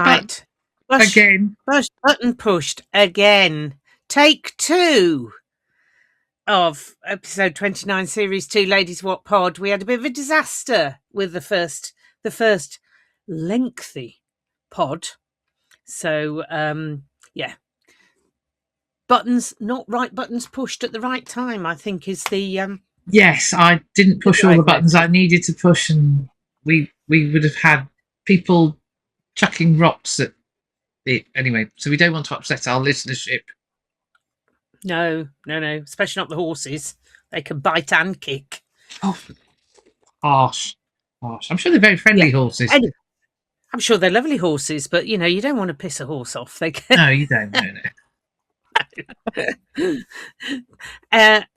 Right. Again. Button pushed again. Take 2 of episode 29, series 2, Ladies Wot Pod. We had a bit of a disaster with the first lengthy pod. So, yeah. Buttons, not right buttons pushed at the right time, I think is the... Yes, I didn't push all the buttons I needed to push, and we would have had people chucking rocks at it anyway. So we don't want to upset our listenership. No, especially not the horses. They can bite and kick. Oh, harsh. I'm sure they're very friendly horses. Anyway, I'm sure they're lovely horses, but you don't want to piss a horse off. They can... No, you don't. No.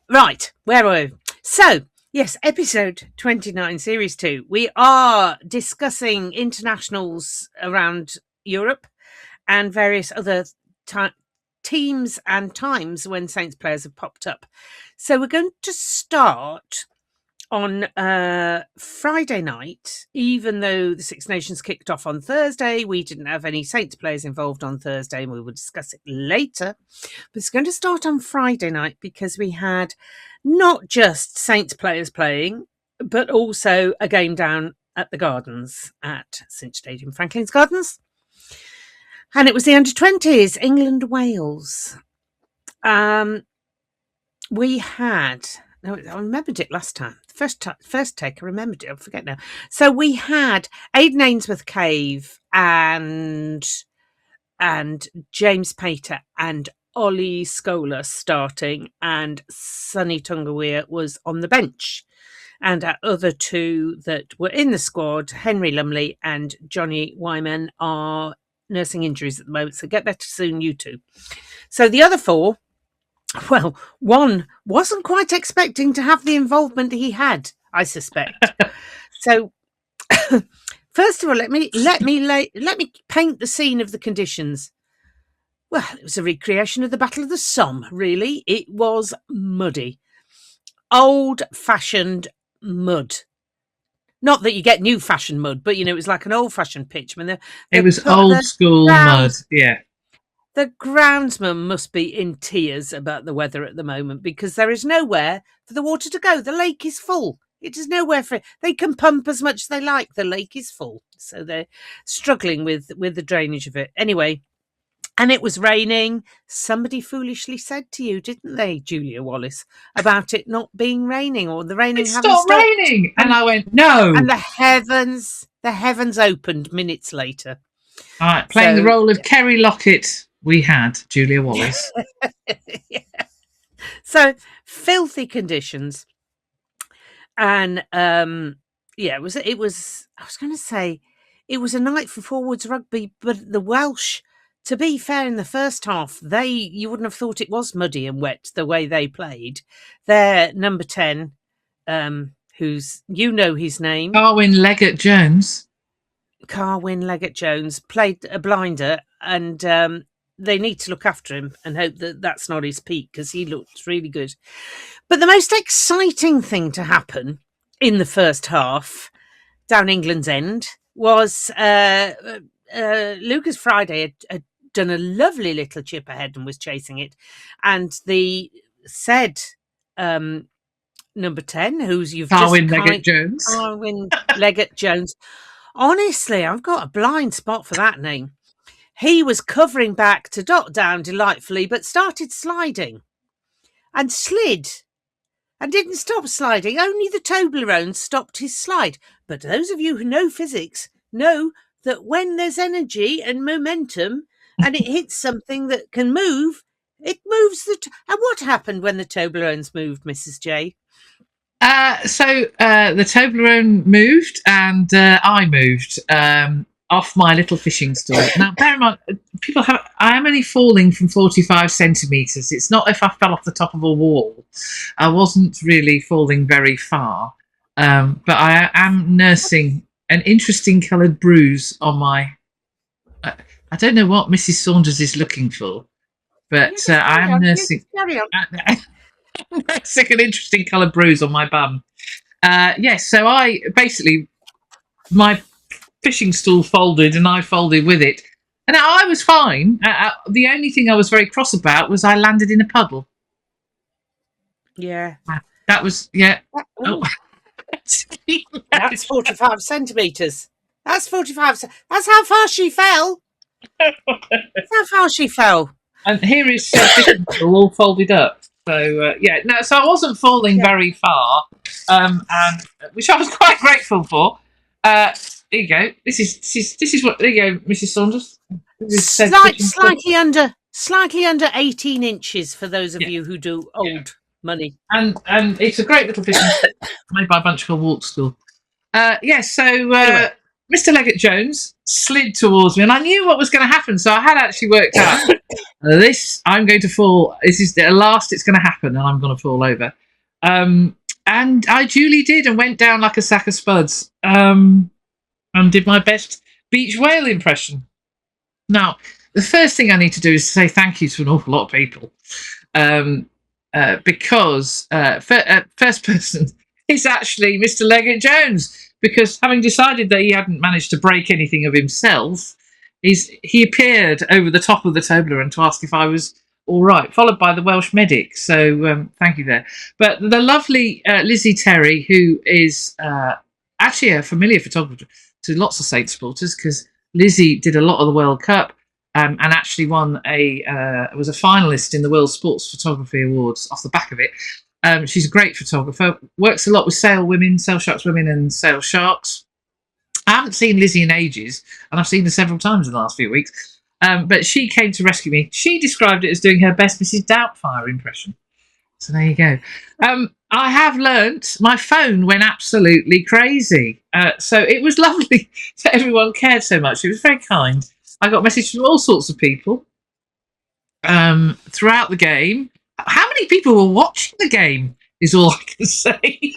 Right, where are we? So, yes, episode 29, series 2. We are discussing internationals around Europe and various other teams and times when Saints players have popped up. So we're going to start on Friday night. Even though the Six Nations kicked off on Thursday, we didn't have any Saints players involved on Thursday, and we will discuss it later. But it's going to start on Friday night because we had not just Saints players playing, but also a game down at the Gardens at St Stadium, Franklin's Gardens. And it was the under-20s, England-Wales. We had... No, I remembered it last time. First take, I remembered it. I forget now. So we had Aidan Ainsworth-Cave and James Pater and Ollie Scola starting, and Sonny Tungawea was on the bench. And our other two that were in the squad, Henry Lumley and Johnny Wyman, are nursing injuries at the moment. So get better soon, you two. So the other four, well, one wasn't quite expecting to have the involvement he had, I suspect. So, first of all, let me paint the scene of the conditions. Well, it was a recreation of the Battle of the Somme, really. It was muddy. Old-fashioned mud. Not that you get new-fashioned mud, but, it was like an old-fashioned pitch. I mean, it was old-school mud, yeah. The groundsman must be in tears about the weather at the moment because there is nowhere for the water to go. The lake is full. It is nowhere for it. They can pump as much as they like. The lake is full. So they're struggling with the drainage of it. Anyway, and it was raining. Somebody foolishly said to you, didn't they, Julia Wallace, about it not being raining or the raining having stopped. Raining. And I went, no. And the heavens opened minutes later. All right, playing the role of Kerry Lockett. We had Julia Wallace. Yeah. So filthy conditions, and it was. I was going to say it was a night for forwards rugby, but the Welsh, to be fair, in the first half, you wouldn't have thought it was muddy and wet the way they played. Their number 10, who's his name, Carwyn Leggett-Jones. Carwyn Leggett-Jones played a blinder, and they need to look after him and hope that that's not his peak because he looked really good. But the most exciting thing to happen in the first half down England's end was Lucas Friday had done a lovely little chip ahead and was chasing it. And the said number 10, who's you've Carwyn Leggett-Jones. Carwyn Leggett-Jones. Honestly, I've got a blind spot for that name. He was covering back to dot down delightfully, but started sliding and slid and didn't stop sliding. Only the Toblerone stopped his slide. But those of you who know physics know that when there's energy and momentum and it hits something that can move, it moves and what happened when the Toblerones moved, Mrs. J? So the Toblerone moved and I moved. Off my little fishing stool. Now, bear in mind, I am only falling from 45 centimetres. It's not if I fell off the top of a wall. I wasn't really falling very far. But I am nursing an interesting coloured bruise on my... I don't know what Mrs. Saunders is looking for, but I am nursing... Carry on. nursing an interesting coloured bruise on my bum. Yes, so I basically... My fishing stool folded, and I folded with it. And I was fine. The only thing I was very cross about was I landed in a puddle. Yeah. That was, yeah. Oh. That's 45 centimetres. That's 45. That's how far she fell. That's how far she fell. And here is fishing stool all folded up. So, so I wasn't falling very far, and which I was quite grateful for. Here you go. This is what. There you go, Mrs. Saunders. Slightly under 18 inches for those of you who do old money. And it's a great little fishing made by a bunch called Walk School. Anyway. Mr. Leggett Jones slid towards me, and I knew what was going to happen, so I had actually worked out I'm going to fall. This is the last it's going to happen, and I'm going to fall over. And I duly did, and went down like a sack of spuds, and did my best beach whale impression. Now, the first thing I need to do is to say thank you to an awful lot of people, because first person is actually Mr. Leggett Jones. Because having decided that he hadn't managed to break anything of himself, he appeared over the top of the Toblerone to ask if I was all right, followed by the Welsh medic. So thank you there. But the lovely Lizzie Terry, who is actually a familiar photographer to lots of Saints supporters, because Lizzie did a lot of the World Cup and actually won was a finalist in the World Sports Photography Awards off the back of it. She's a great photographer, works a lot with Sail Sharks Women and Sail Sharks. I haven't seen Lizzie in ages, and I've seen her several times in the last few weeks. But she came to rescue me. She described it as doing her best Mrs. Doubtfire impression. So there you go. I have learnt my phone went absolutely crazy. So it was lovely that everyone cared so much. It was very kind. I got messages from all sorts of people throughout the game. How many people were watching the game is all I can say.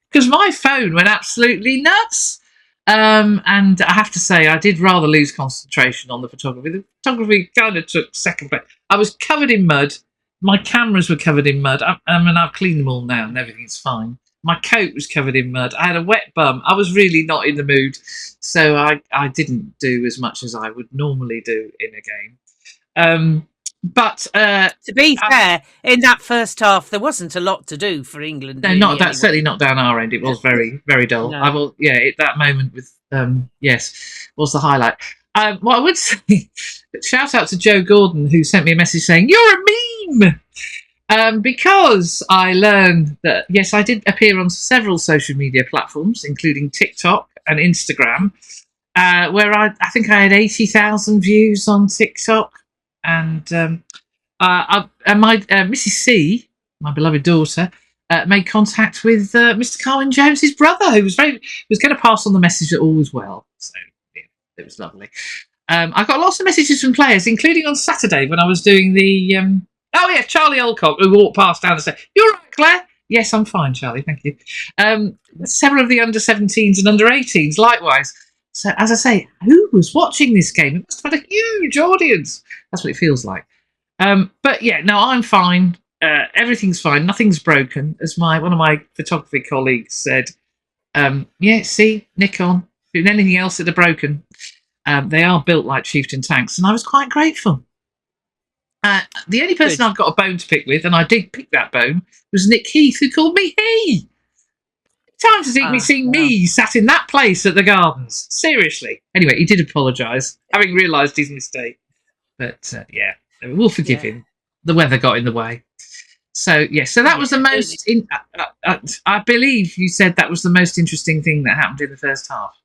Because my phone went absolutely nuts. And I have to say, I did rather lose concentration on the photography. The photography kind of took second place. I was covered in mud. My cameras were covered in mud. I've cleaned them all now and everything's fine. My coat was covered in mud. I had a wet bum. I was really not in the mood. So I didn't do as much as I would normally do in a game. But to be fair, in that first half, there wasn't a lot to do for England. No, not that. Certainly not down our end. It was very, very dull. No. That moment with was the highlight. What I would say, shout out to Joe Gordon, who sent me a message saying you're a meme, because I learned that yes, I did appear on several social media platforms, including TikTok and Instagram, where I think I had 80,000 views on TikTok. And my Mrs. C, my beloved daughter, made contact with Mr. Carwyn Jones's brother, who was going to pass on the message that all was well. So yeah, it was lovely. I got lots of messages from players, including on Saturday when I was doing the Charlie Olcock, who walked past down and said, "You're right, Claire." Yes, I'm fine, Charlie. Thank you. Several of the under-17s and under-18s, likewise. So, as I say, who was watching this game? It must have had a huge audience. That's what it feels like. But yeah, no, I'm fine. Everything's fine. Nothing's broken. As one of my photography colleagues said, see, Nikon, doing anything else that are broken. They are built like Chieftain tanks, and I was quite grateful. The only person I've got a bone to pick with, and I did pick that bone, was Nick Heath, who called me he. Times has he seen me sat in that place at the Gardens? Seriously. Anyway, he did apologise, having realised his mistake. But we'll forgive him. The weather got in the way. So so that was the most. I believe you said that was the most interesting thing that happened in the first half.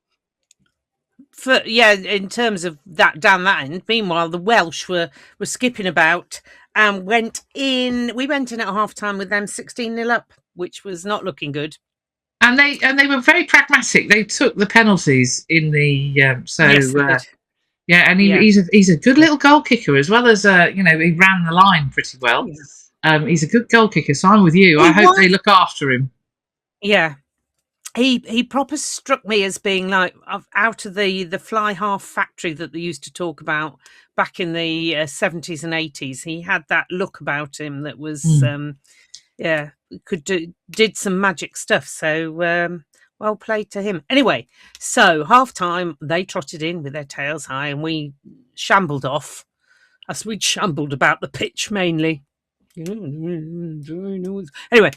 In terms of that down that end. Meanwhile, the Welsh were skipping about and went in. We went in at half time with them 16-0 up, which was not looking good. And they were very pragmatic. They took the penalties in the he's a good little goal kicker as well as he ran the line pretty well. Yeah. He's a good goal kicker, so I'm with you. I hope they look after him. Yeah. He proper struck me as being like out of the fly half factory that they used to talk about back in the 70s and 80s. He had that look about him that was did some magic stuff. So Well played to him. Anyway, so half time, they trotted in with their tails high and we shambled off as we'd shambled about the pitch mainly. Anyway,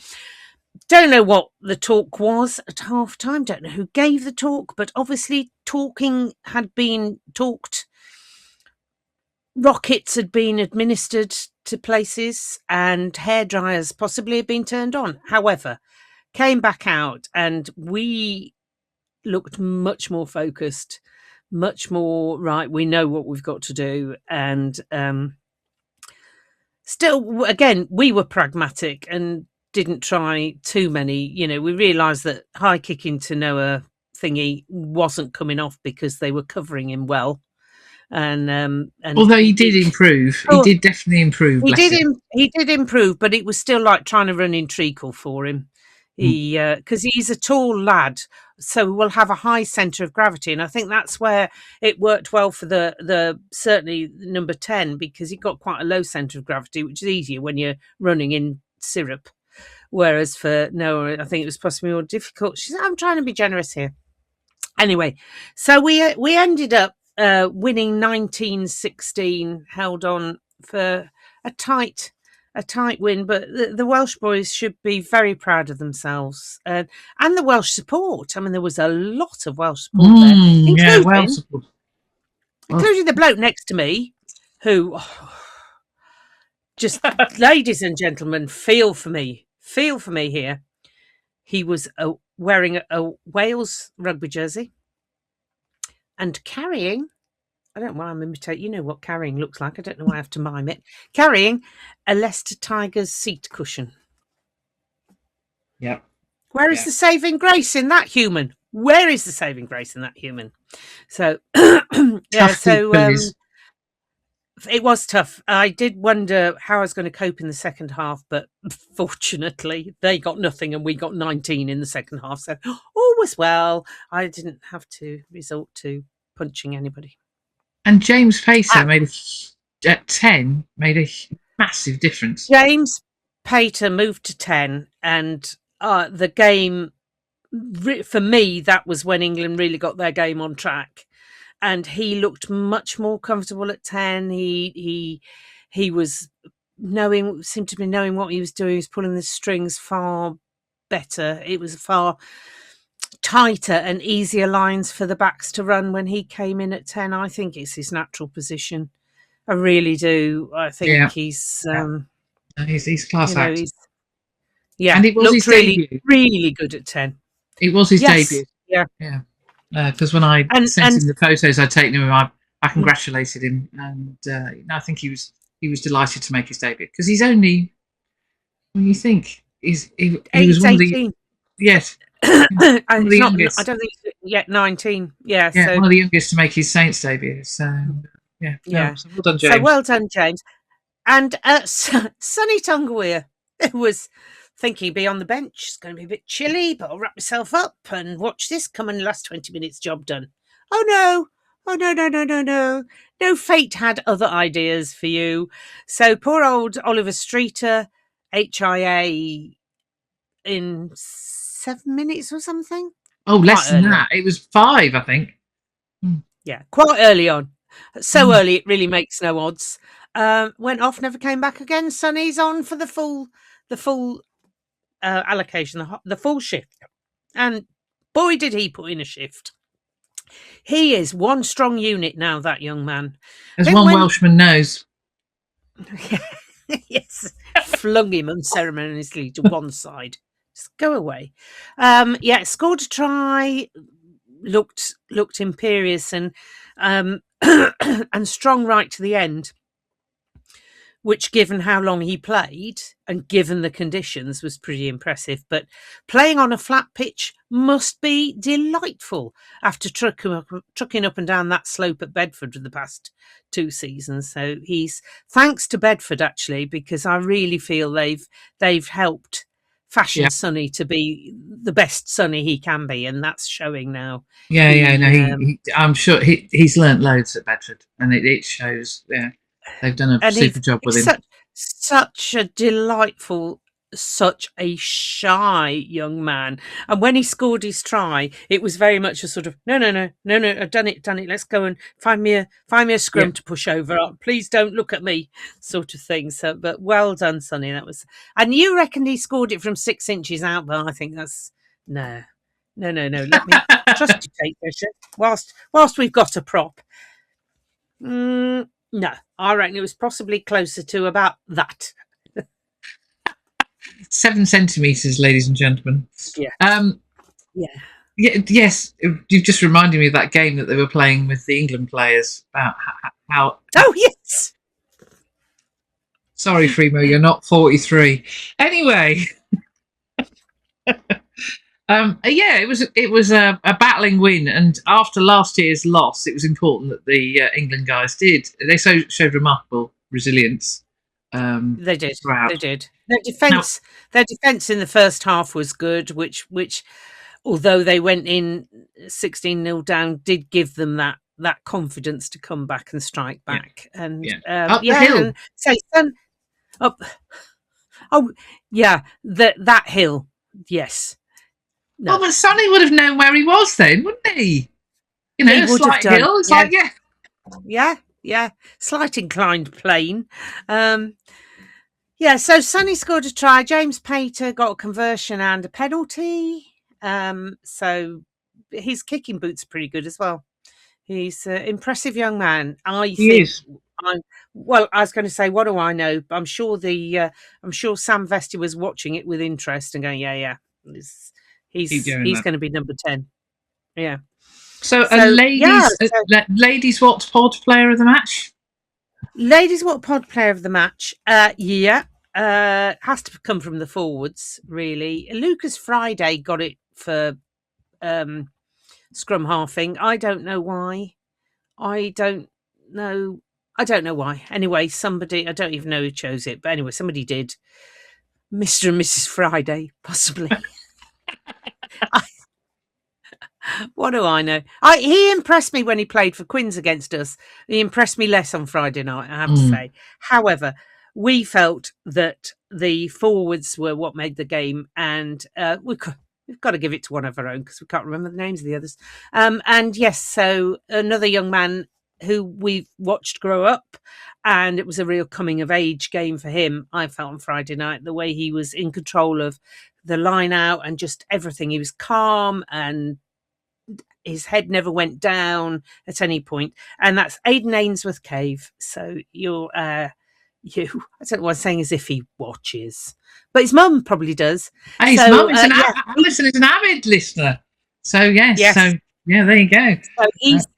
don't know what the talk was at half time. Don't know who gave the talk, but obviously talking had been talked. Rockets had been administered to places and hairdryers possibly had been turned on. However, came back out and we looked much more focused, much more, right, we know what we've got to do. And still, again, we were pragmatic and didn't try too many. We realised that high kicking to Noah thingy wasn't coming off because they were covering him well. And although he did improve, he did definitely improve. He did improve, but it was still like trying to run in treacle for him. Because he's a tall lad, so we'll have a high centre of gravity, and I think that's where it worked well for the certainly number 10, because he got quite a low centre of gravity, which is easier when you're running in syrup. Whereas for Noah, I think it was possibly more difficult. She said, "I'm trying to be generous here." Anyway, so we ended up winning 19-16, held on for a tight win, but the Welsh boys should be very proud of themselves, and the Welsh support. I mean, there was a lot of Welsh support there, Welsh support, including the bloke next to me, who just, ladies and gentlemen, feel for me here. He was wearing a Wales rugby jersey and carrying, I don't know why I'm imitating, you know what carrying looks like, I don't know why I have to mime it, carrying a Leicester Tigers seat cushion. Yeah. Where is the saving grace in that human? Where is the saving grace in that human? So, it was tough. I did wonder how I was going to cope in the second half, but fortunately they got nothing and we got 19 in the second half. So all was well. I didn't have to resort to punching anybody. And James Pater at 10 made a massive difference. James Pater moved to 10, and the game, for me, that was when England really got their game on track. And he looked much more comfortable at 10. He was seemed to be knowing what he was doing. He was pulling the strings far better. It was far tighter and easier lines for the backs to run when he came in at 10. I think it's his natural position. I really do. I think he's class act. And it was his debut. Really good at 10. It was his debut. Yeah. Because when I sent him the photos I'd taken of him, I congratulated him, and I think he was delighted to make his debut, because he's only, when you think, he was one of the, yes, one of the youngest. I don't think he's yet 19. Yeah, so one of the youngest to make his Saints debut. So so well done, James. So well done, James. And Sonny Tongaweer, who was thinking be on the bench, it's going to be a bit chilly, but I'll wrap myself up and watch this come in the last 20 minutes, job done. Oh no. No, fate had other ideas for you. So poor old Oliver Streeter, HIA in 7 minutes or something. Oh, less than that. It was 5, I think. Yeah, quite early on. So early it really makes no odds. Went off, never came back again. Sonny's on for the full allocation, the full shift, and boy did he put in a shift. He is one strong unit now, that young man, as one Welshman knows. Yes, flung him unceremoniously to one side. Just go away. Scored a try, looked imperious and and strong right to the end, which, given how long he played and given the conditions, was pretty impressive. But playing on a flat pitch must be delightful after trucking up and down that slope at Bedford for the past 2 seasons. So he's, thanks to Bedford, actually, because I really feel they've helped fashion Sonny to be the best Sonny he can be, and that's showing now. I'm sure he's learnt loads at Bedford, and it shows. Yeah. They've done a super job with him. Such a delightful such a shy young man, and when he scored his try, it was very much a sort of no, I've done it. Let's go and find me a scrum to push over. Please don't look at me, sort of thing. So, but well done, Sonny. That was, and you reckon he scored it from 6 inches out, but I think that's no. Let me trust you, take Fisher. Whilst we've got a prop. No, I reckon it was possibly closer to about that. 7 centimetres, ladies and gentlemen. Yeah. Yes, you've just reminded me of that game that they were playing with the England players about how. Oh yes. Sorry, Fremo, you're not 43. Anyway. It was a battling win, and after last year's loss, it was important that the England guys showed remarkable resilience. They did. Throughout. They did. Their defence in the first half was good, which although they went in 16-0 down, did give them that confidence to come back and strike back. Yeah. And up the hill. And say up. Oh yeah, that hill. Yes. No. Well, but Sonny would have known where he was then, wouldn't he? You know, he a slight hill. It's like, yeah, slight inclined plane. So Sonny scored a try. James Pater got a conversion and a penalty. So his kicking boots are pretty good as well. He's an impressive young man. I was going to say, what do I know? I'm sure Sam Vesti was watching it with interest and going, He's going to be number 10. Yeah. So Ladies Wot Pod player of the match? Ladies Wot Pod player of the match. Has to come from the forwards, really. Lucas Friday got it for scrum halving. I don't know why. Anyway, somebody, I don't even know who chose it, but anyway, somebody did. Mr. and Mrs. Friday, possibly. What do I know? He impressed me when he played for Quins against us. He impressed me less on Friday night, I have to say. However, we felt that the forwards were what made the game, and we've got to give it to one of our own because we can't remember the names of the others. And yes, so another young man who we've watched grow up, and it was a real coming of age game for him, I felt, on Friday night, the way he was in control of the line out and just everything. He was calm and his head never went down at any point. And that's Aidan Ainsworth Cave. So I don't know what I'm saying as if he watches, but his mum probably does. Hey, his mum is is an avid listener. So yes. So yeah, there you go. So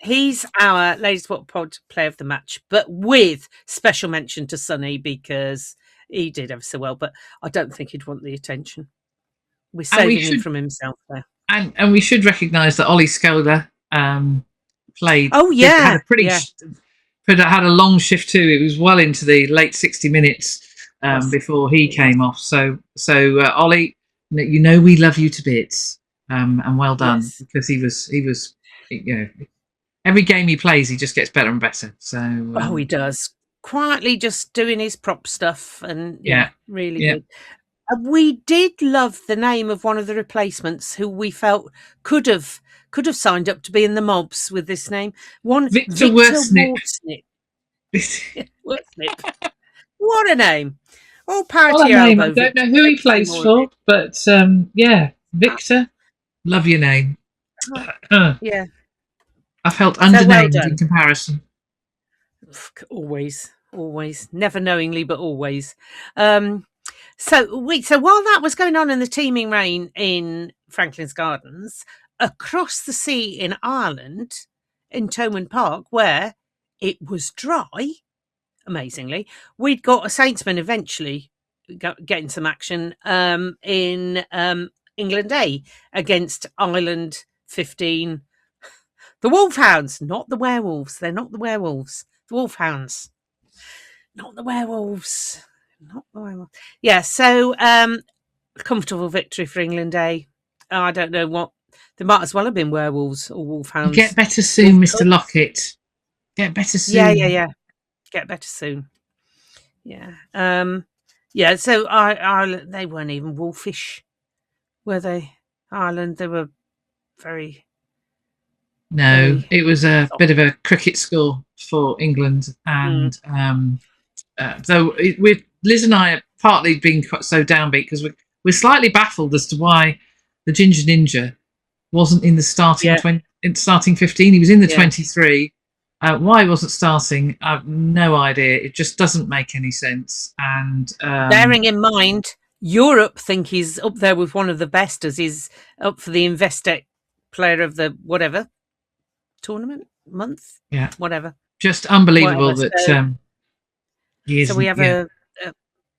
he's our Ladies Wot Pod player of the match, but with special mention to Sonny because he did ever so well, but I don't think he'd want the attention. We're saving him from himself there. And we should recognise that Ollie Skelder played. Oh yeah, had a long shift too. It was well into the late 60 minutes before he came off. So Ollie, we love you to bits, and well done because he was every game he plays he just gets better and better. So he does, quietly just doing his prop stuff and really good. We did love the name of one of the replacements who we felt could have signed up to be in the mobs with this name. Victor Worsnip. What a name! All power to your elbow. I don't know who he plays for, but Victor, love your name. Yeah, I felt undernamed in comparison. Always, never knowingly, but always. So while that was going on in the teeming rain in Franklin's Gardens, across the sea in Ireland, in Thomond Park, where it was dry, amazingly, we'd got a Saintsmen eventually getting some action in England A against Ireland 15. The Wolfhounds, not the werewolves. They're not the werewolves. The Wolfhounds, not the werewolves. Not the werewolves. Yeah, so comfortable victory for England A. I don't know what. They might as well have been werewolves or wolfhounds. Get better soon, Mr. Lockett. Get better soon. Yeah. Get better soon. Yeah. Yeah, so Ireland, they weren't even wolfish, were they? Ireland, they were very, No, very it was a soft. bit of a cricket score for England, Mm, and Liz and I are partly being quite so downbeat because we're slightly baffled as to why the Ginger Ninja wasn't in the yeah, starting 15. He was in the yeah. 23. Why he wasn't starting, I've no idea. It just doesn't make any sense. And Bearing in mind, Europe think he's up there with one of the best, as he's up for the Investec Player of the whatever tournament month, yeah, whatever, just unbelievable whatever. that he So we isn't. have Yeah, a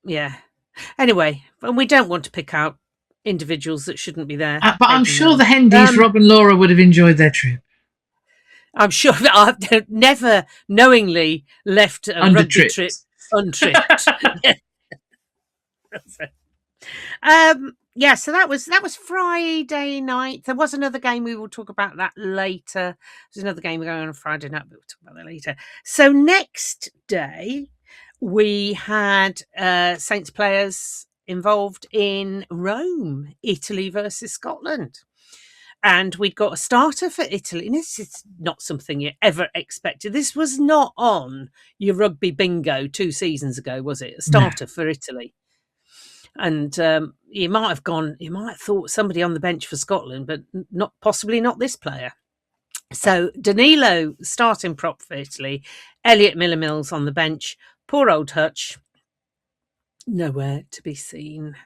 yeah. Anyway, and we don't want to pick out individuals that shouldn't be there. but I'm Taking them sure on. the Hendies, Rob and Laura, would have enjoyed their trip I'm sure that I've never knowingly left a under rugby trip trips. untripped. Yeah, so that was Friday night. There was another game. We will talk about that later. There's another game going on Friday night, but we'll talk about that later. So next day we had Saints players involved in Rome, Italy versus Scotland. And we'd got a starter for Italy. And this is not something you ever expected. This was not on your rugby bingo 2 seasons ago, was it? A No. starter for Italy. And you might have thought somebody on the bench for Scotland, but possibly not this player. So Danilo starting prop for Italy, Elliot Miller-Mills on the bench, poor old Hutch, nowhere to be seen,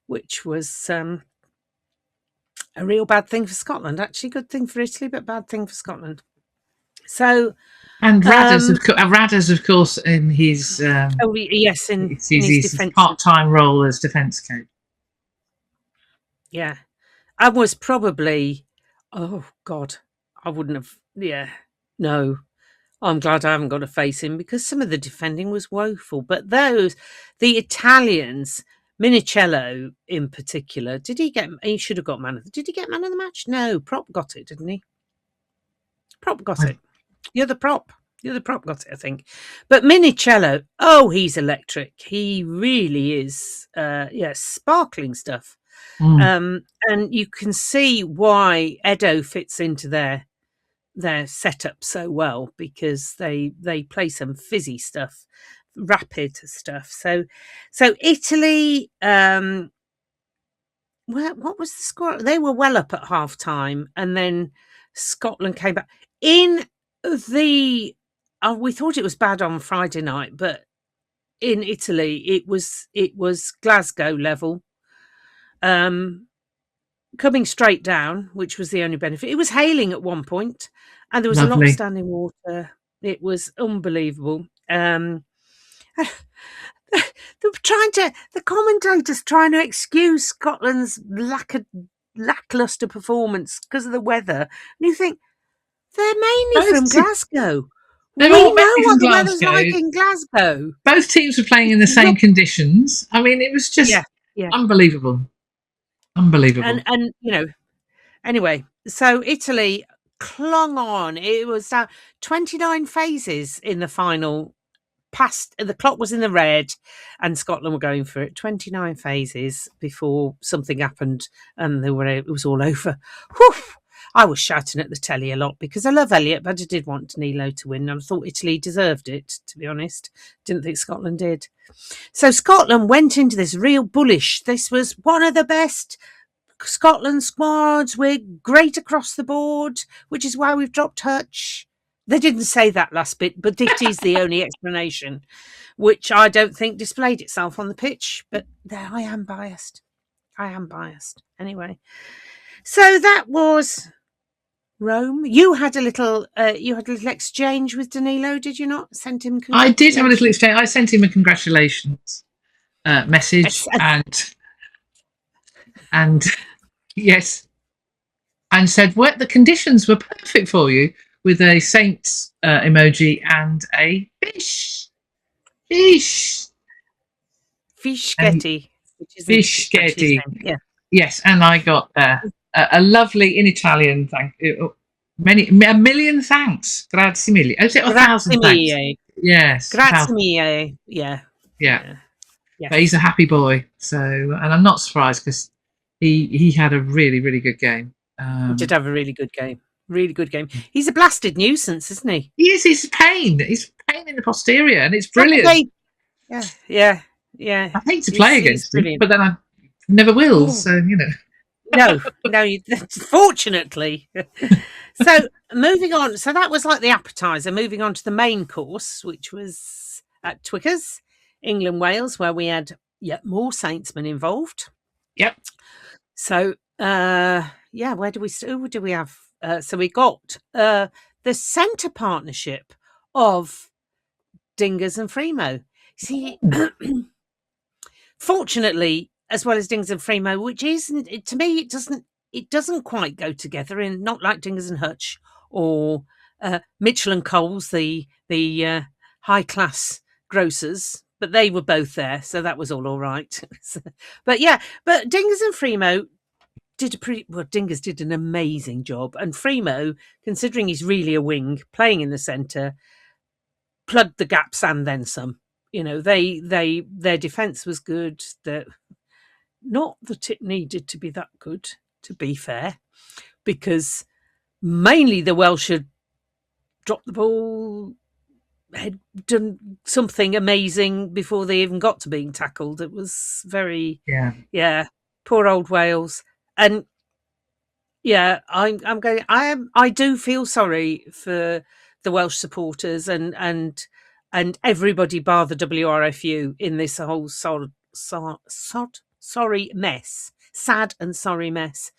which was a real bad thing for Scotland. Actually, good thing for Italy, but bad thing for Scotland. So, and Radders, of course, in his yes, in his defence, part-time role as defence coach. Yeah, I was probably. Oh God, I wouldn't have. Yeah, no. I'm glad I haven't got to face him because some of the defending was woeful. But the Italians, Minicello in particular, he should have got did he get man of the match? No, prop got it, didn't he? Prop got it. The other prop got it, I think. But Minicello, he's electric. He really is. Sparkling stuff. And you can see why Edo fits into their setup so well because they play some fizzy stuff, rapid stuff. So Italy, what was the score? They were well up at half time, and then Scotland came back in the. We thought it was bad on Friday night, but in Italy it was Glasgow level. Coming straight down, which was the only benefit. It was hailing at one point, and there was a lot of standing water. It was unbelievable. They were the commentators trying to excuse Scotland's lackluster performance because of the weather. And you think, they're mainly from Glasgow. We know what the weather's like in Glasgow. Both teams were playing in the same conditions. I mean, it was just unbelievable. Unbelievable. And anyway, so Italy clung on. It was 29 phases in the final. The clock was in the red, and Scotland were going for it. 29 phases before something happened, and it was all over. Whew! I was shouting at the telly a lot because I love Elliot, but I did want Danilo to win. I thought Italy deserved it, to be honest. Didn't think Scotland did. So Scotland went into this real bullish. This was one of the best Scotland squads. We're great across the board, which is why we've dropped Hutch. They didn't say that last bit, but it is the only explanation, which I don't think displayed itself on the pitch. But there, I am biased. Anyway, so that was Rome. You had a little exchange with Danilo, did you not? Sent him. I did have a little exchange. I sent him a congratulations message, and yes, and said, "Well, the conditions were perfect for you," with a Saints emoji and a Fishgetti. Fishgetti. Yeah. Yes, and I got a lovely in Italian thank you. A million thanks. Grazie mille. I say 1,000 thanks. Yes. Grazie mille. Yeah. Yes. But he's a happy boy. So, and I'm not surprised because he had a really, really good game. He did have a really good game. Really good game. He's a blasted nuisance, isn't he? He is. He's a pain. He's a pain in the posterior, and it's brilliant. Yeah. I hate to play against him, but then I never will. So, you know. No, fortunately. So moving on. So that was like the appetizer. Moving on to the main course, which was at Twickers, England, Wales, where we had yet more Saintsmen involved. Yep. So, who do we have? So we got the centre partnership of Dingers and Fremo. See, fortunately, as well as Dingers and Fremo, which isn't, to me, it doesn't quite go together, and not like Dingers and Hutch or Mitchell and Coles, the high class grocers. But they were both there, so that was all right. But Dingers and Fremo Dingers did an amazing job, and Fremo, considering he's really a wing, playing in the centre, plugged the gaps and then some. You know, their defence was good. Not that it needed to be that good, to be fair, because mainly the Welsh had dropped the ball, had done something amazing before they even got to being tackled. It was very, poor old Wales. And I do feel sorry for the Welsh supporters and everybody bar the WRFU in this whole sorry mess, sad and sorry mess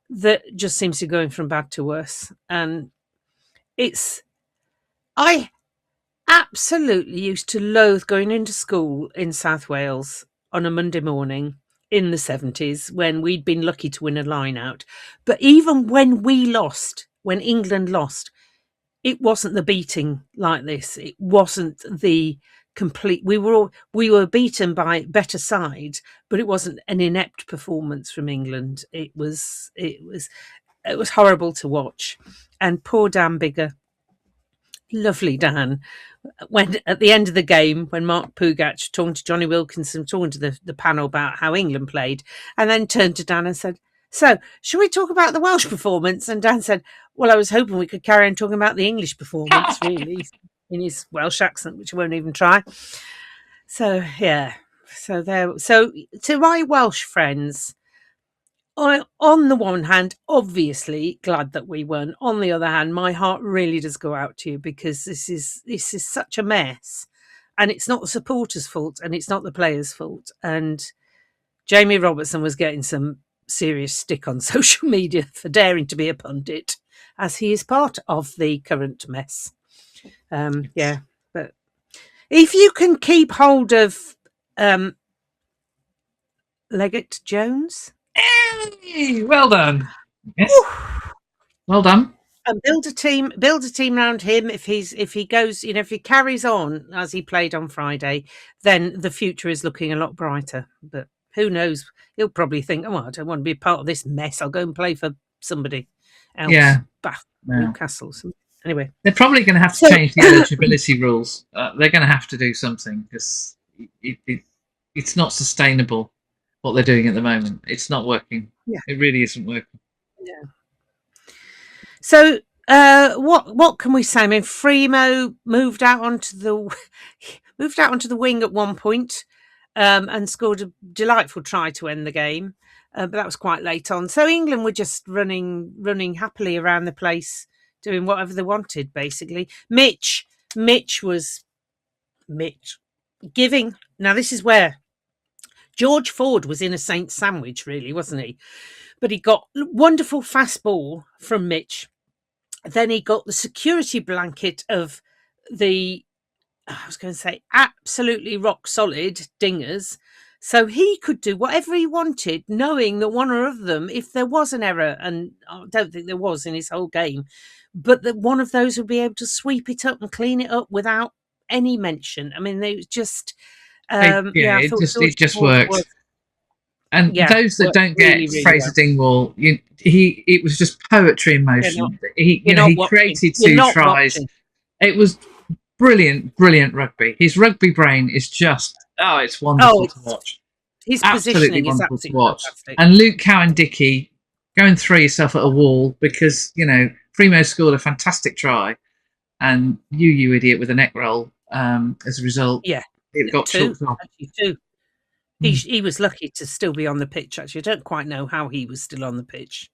that just seems to be going from bad to worse. And I absolutely used to loathe going into school in South Wales on a Monday morning in the 70s when we'd been lucky to win a line out. But even when when England lost, it wasn't the beating like this. It wasn't the complete. We were beaten by better sides, but it wasn't an inept performance from England. It was horrible to watch. And poor Dan Bigger, lovely Dan, when at the end of the game, when Mark Pugach talking to Johnny Wilkinson, talking to the panel about how England played, and then turned to Dan and said, "So, should we talk about the Welsh performance?" And Dan said, "Well, I was hoping we could carry on talking about the English performance, really," in his Welsh accent, which I won't even try. So, yeah. So to my Welsh friends, on the one hand, obviously glad that we won. On the other hand, my heart really does go out to you, because this is such a mess, and it's not the supporters' fault, and it's not the players' fault. And Jamie Robertson was getting some serious stick on social media for daring to be a pundit, as he is part of the current mess. But if you can keep hold of Leggett Jones. Hey, well done. Yes. Well done. And build a team around him. If he goes, if he carries on as he played on Friday, then the future is looking a lot brighter. But who knows? He'll probably think, I don't want to be a part of this mess. I'll go and play for somebody else. Yeah. Bath, Newcastle. Anyway, they're probably going to have to change the eligibility rules. They're going to have to do something, because it's not sustainable what they're doing at the moment. It's not working. Yeah. It really isn't working. Yeah. So what can we say? I mean, Fremo moved out onto the wing at one point, and scored a delightful try to end the game, but that was quite late on. So England were just running happily around the place, doing whatever they wanted, basically. Mitch was giving. Now this is where George Ford was in a Saints sandwich, really, wasn't he? But he got wonderful fast ball from Mitch. Then he got the security blanket of absolutely rock solid Dingers. So he could do whatever he wanted, knowing that one of them, if there was an error, and I don't think there was in his whole game, but that one of those would be able to sweep it up and clean it up without any mention. I mean, they just... it just worked. And those that don't get really Fraser Dingwall, it was just poetry in motion. He created 2 tries. Watching. It was brilliant rugby. His rugby brain is just Oh, it's wonderful to it's watch. his Absolutely positioning is wonderful to absolutely watch. fantastic. And Luke Cowan-Dickey, go and throw yourself at a wall because, Primo scored a fantastic try and you idiot with a neck roll. As a result, Yeah, it got two. chalked off. Actually, two. He was lucky to still be on the pitch. Actually, I don't quite know how he was still on the pitch.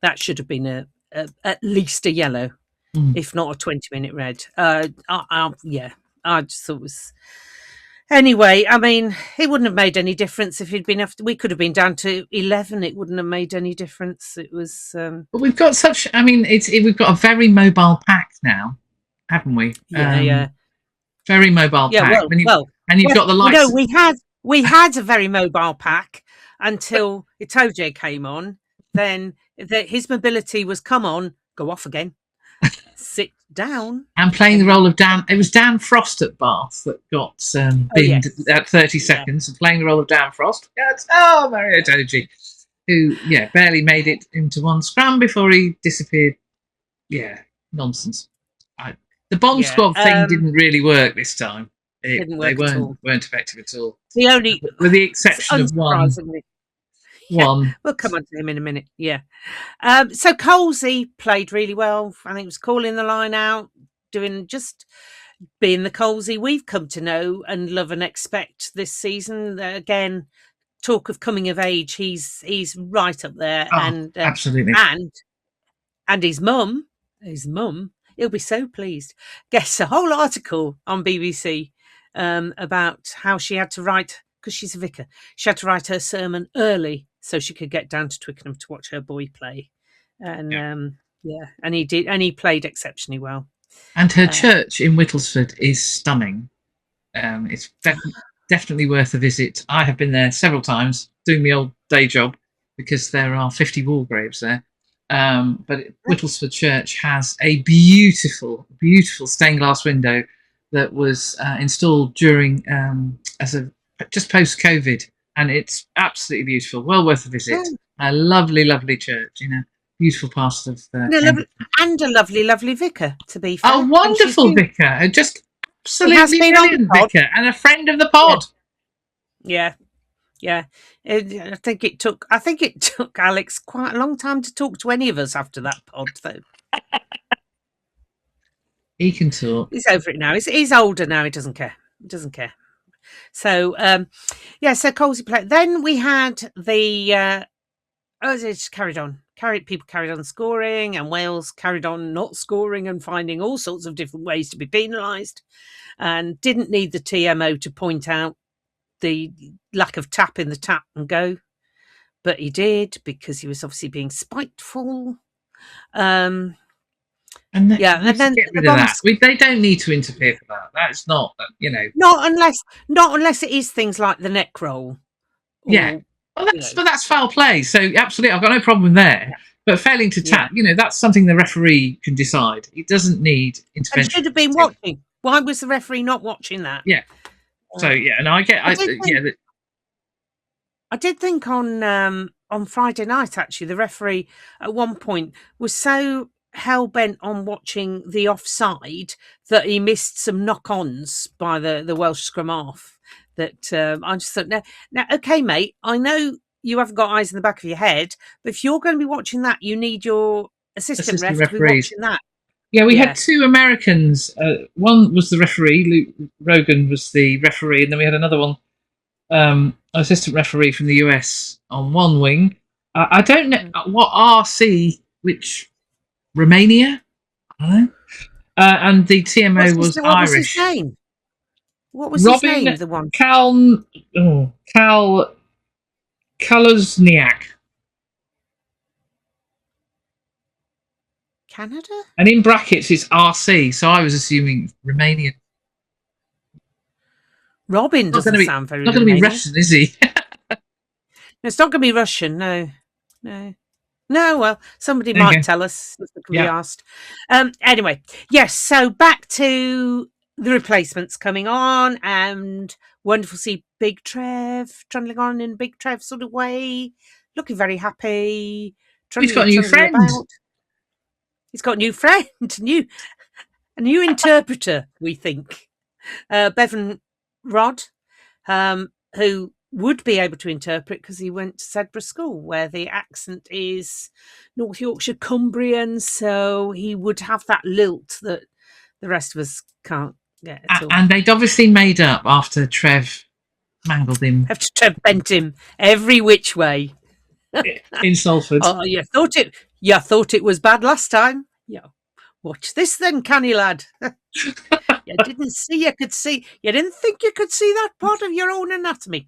That should have been at least a yellow, if not a 20-minute red. Yeah, I just thought it was. Anyway, I mean, it wouldn't have made any difference if he'd been after. We could have been down to 11. It wouldn't have made any difference. It was. But we've got such. I mean, we've got a very mobile pack now, haven't we? Yeah. Very mobile Yeah, pack. And you've got the likes. No, we had a very mobile pack until Itoje came on. Then his mobility was come on, go off again, sit down, and playing the role of Dan. It was Dan Frost at Bath that got binned at 30 seconds, and playing the role of Dan Frost. Mario Itoje, who barely made it into one scrum before he disappeared. Yeah, nonsense. The bomb squad thing didn't really work this time. Didn't work at all. Weren't effective at all. With the exception of one. We'll come on to him in a minute. Yeah. So Colsey played really well. I think he was calling the line out, being the Colsey we've come to know and love and expect this season. Again, talk of coming of age. He's right up there, and absolutely. And his mum, he'll be so pleased. Gets a whole article on BBC about how she had to write, because she's a vicar, she had to write her sermon early so she could get down to Twickenham to watch her boy play. And and he did, and he played exceptionally well. And her church in Whittlesford is stunning. It's definitely worth a visit. I have been there several times doing my old day job because there are 50 wall graves there. But Whittlesford Church has a beautiful, beautiful stained glass window that was installed during just post COVID, and it's absolutely beautiful. Well worth a visit. A lovely, lovely church. Beautiful part of and a lovely, lovely vicar. To be fair, a wonderful vicar, just absolutely brilliant vicar, and a friend of the pod. Yeah. I think it took Alex quite a long time to talk to any of us after that pod, though. He can talk. He's over it now. He's older now. He doesn't care. So, so Colsey played. Then we had it just carried on. People carried on scoring, and Wales carried on not scoring and finding all sorts of different ways to be penalised, and didn't need the TMO to point out the lack of tap in the tap and go, but he did, because he was obviously being spiteful. And then get rid of that. They don't need to interfere for that. That's not, not unless it is things like the neck roll. But that's foul play. So absolutely, I've got no problem there. But failing to tap, that's something the referee can decide. He doesn't need intervention. And should have been watching. Why was the referee not watching that? Yeah. So and I did think on Friday night, actually, the referee at one point was so hell bent on watching the offside that he missed some knock-ons by the Welsh scrum half. That I just thought, now, okay, mate, I know you haven't got eyes in the back of your head, but if you're going to be watching that, you need your assistant ref to be watching that. Yeah, we had two Americans. One was the referee, Luke Rogan was the referee, and then we had another one, an assistant referee from the US on one wing. I don't know what RC, which Romania, I don't know. And the TMO was Irish. What was his name? What was his name? The one Cal Kaluzniak. Canada? And in brackets, it's RC, so I was assuming Romanian. Robin doesn't sound very. Not going to be Russian, is he? No, it's not going to be Russian. No. Well, somebody might tell us if they can be asked. Anyway, yes. So back to the replacements coming on, and wonderful to see Big Trev trundling on in Big Trev sort of way, looking very happy. He's got a new friend. He's got a new friend, a new interpreter, we think. Bevan Rod who would be able to interpret because he went to Sedbergh School, where the accent is North Yorkshire Cumbrian, so he would have that lilt that the rest of us can't get at all. And they'd obviously made up after Trev mangled him. After Trev bent him every which way. In Salford. Oh, you thought it was bad last time? Yeah. Watch this then, canny lad. You didn't see you could see. You didn't think you could see that part of your own anatomy.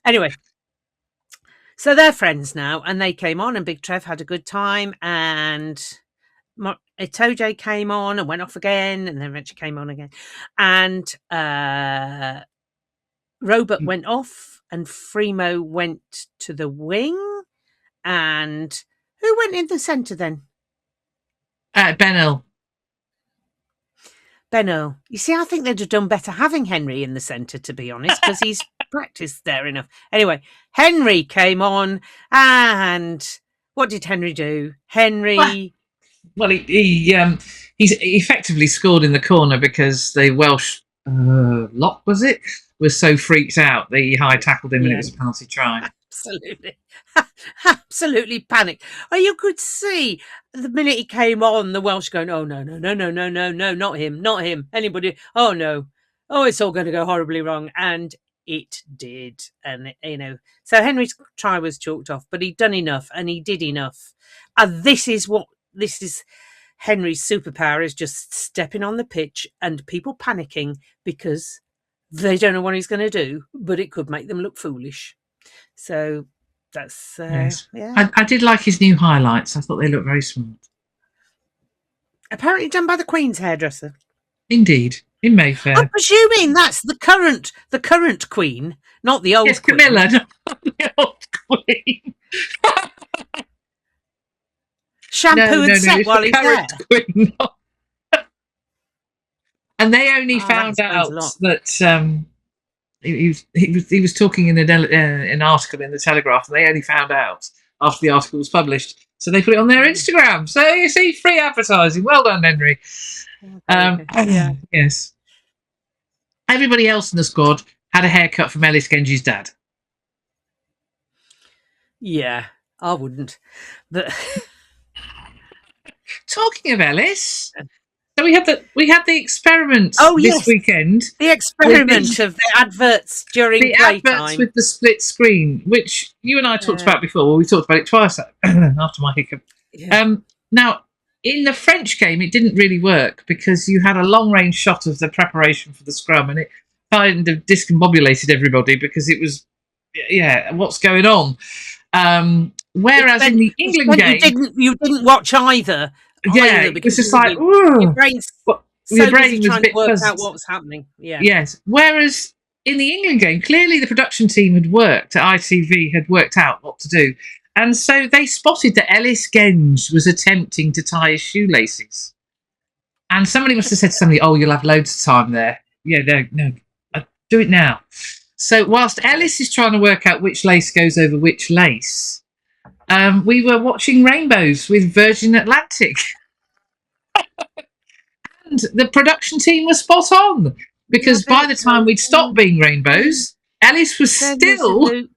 Anyway, so they're friends now, and they came on, and Big Trev had a good time, and Itoje came on and went off again, and then eventually came on again, and Robert went off, and Fremo went to the wing, and who went in the centre then? Ben Earl. Benno. You see, I think they'd have done better having Henry in the centre, to be honest, because he's practiced there enough. Anyway, Henry came on, and what did Henry do? Henry... Well, he effectively scored in the corner because the Welsh lock, was it, was so freaked out that he high tackled him and it was a penalty try. Absolutely. Absolutely panicked. Oh, you could see the minute he came on, the Welsh going, oh, no, not him, anybody. Oh, no. Oh, it's all going to go horribly wrong. And it did. And, so Henry's try was chalked off, but he'd done enough and he did enough. And this is Henry's superpower, is just stepping on the pitch and people panicking because they don't know what he's going to do, but it could make them look foolish. So that's yes. Yeah. I did like his new highlights. I thought they looked very smart. Apparently done by the Queen's hairdresser. Indeed, in Mayfair. I'm presuming that's the current Queen, not the old Queen. Camilla, not the old Queen. Shampoo and set while he's there. Queen. And they only found out that he was talking in an article in the Telegraph, and they only found out after the article was published. So they put it on their Instagram. So you see, free advertising. Well done, Henry. Yes. Everybody else in the squad had a haircut from Ellis Genji's dad. Yeah, I wouldn't. But talking of Ellis, so we had the experiment this weekend. The experiment of the adverts during playtime. The adverts with the split screen, which you and I talked about before. Well, we talked about it twice after my hiccup. Yeah. Now, in the French game, it didn't really work because you had a long-range shot of the preparation for the scrum, and it kind of discombobulated everybody because it was, what's going on? Whereas in the England game... You didn't watch either. It was just like, your brain was a bit work out what was happening. Yeah. Yes. Whereas in the England game, clearly the production team had worked out what to do. And so they spotted that Ellis Genge was attempting to tie his shoelaces. And somebody must have said to somebody, oh, you'll have loads of time there. Yeah, no, do it now. So whilst Ellis is trying to work out which lace goes over which lace, we were watching rainbows with Virgin Atlantic. And the production team was spot on, because by the time we'd stopped being rainbows, Ellis was still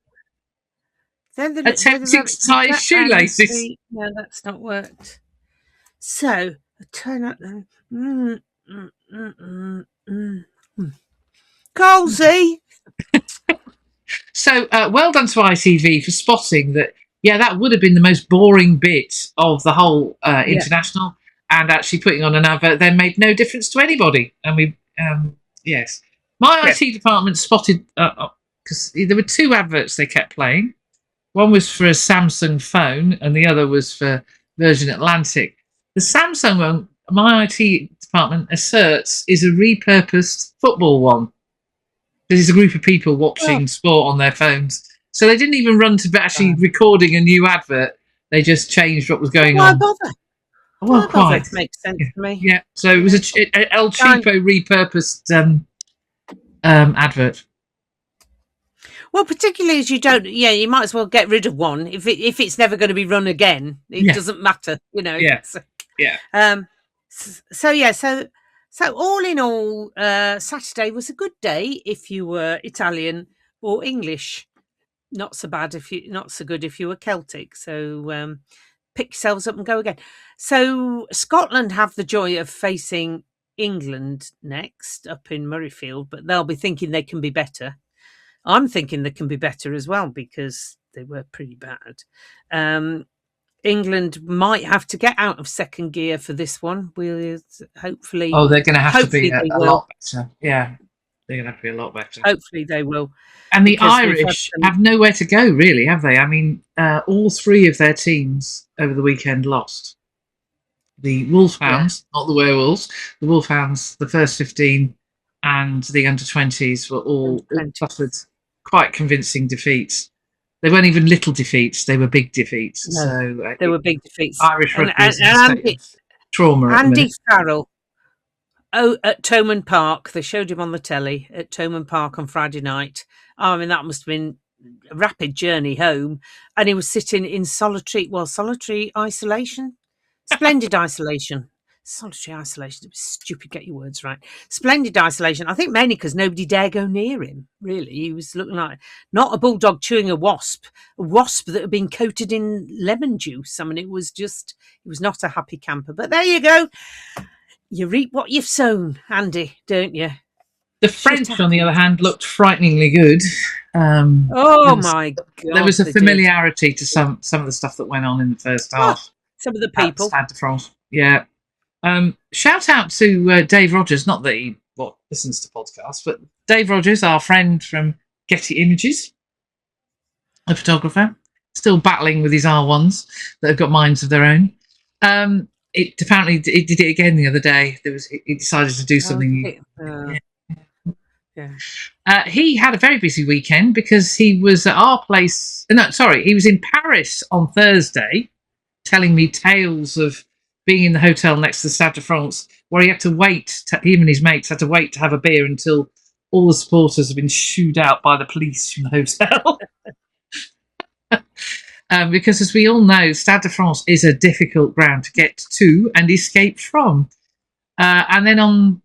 attempting to tie his shoelaces. No, that's not worked. So, turn up then. Colsey! So, well done to ITV for spotting that. Yeah, that would have been the most boring bit of the whole international, and actually putting on an advert then made no difference to anybody. And we, my IT department spotted, because there were two adverts they kept playing. One was for a Samsung phone, and the other was for Virgin Atlantic. The Samsung one, my IT department asserts, is a repurposed football one. There's a group of people watching sport on their phones. So they didn't even run to actually recording a new advert. They just changed what was going on. Why bother? Well, quite. It makes sense to me. Yeah, so it was a El Cheapo repurposed advert. Well, particularly as you might as well get rid of one. If it's never going to be run again, it doesn't matter, Yeah. So So all in all, Saturday was a good day if you were Italian or English. Not so bad not so good if you were Celtic. So pick yourselves up and go again. So Scotland have the joy of facing England next up in Murrayfield, but they'll be thinking they can be better. I'm thinking they can be better as well because they were pretty bad. England might have to get out of second gear for this one. We'll hopefully. Oh, they're going to have to be a will. lot better. Yeah, they're going to have to be a lot better. Hopefully they will. And the Irish have nowhere to go, really, have they? I mean, all three of their teams over the weekend lost. The Wolfhounds, not the Werewolves, the Wolfhounds, the first 15 and the under-20s were all suffered quite convincing defeats. They weren't even little defeats; they were big defeats. No, so they were big defeats. Irish rugby is in a state of trauma. Andy Farrell. Oh, at Thomond Park, they showed him on the telly at Thomond Park on Friday night. I mean, that must have been a rapid journey home, and he was sitting in solitary isolation, splendid isolation. Solitary isolation. It was stupid. Get your words right. Splendid isolation. I think mainly because nobody dare go near him. Really, he was looking like not a bulldog chewing a wasp that had been coated in lemon juice. I mean, it was not a happy camper. But there you go. You reap what you've sown, Andy, don't you? The French, on the other hand, looked frighteningly good. My God! There was a familiarity to some of the stuff that went on in the first half. Some of the people. Stade de France. Yeah. Shout out to Dave Rogers, not that he listens to podcasts, but Dave Rogers, our friend from Getty Images, a photographer, still battling with his R1s that have got minds of their own. It did it again the other day. He decided to do something. He had a very busy weekend because he was at our place. He was in Paris on Thursday, telling me tales of being in the hotel next to the Stade de France, where he had to wait. Him and his mates had to wait to have a beer until all the supporters had been shooed out by the police from the hotel. Because, as we all know, Stade de France is a difficult ground to get to and escape from. And then on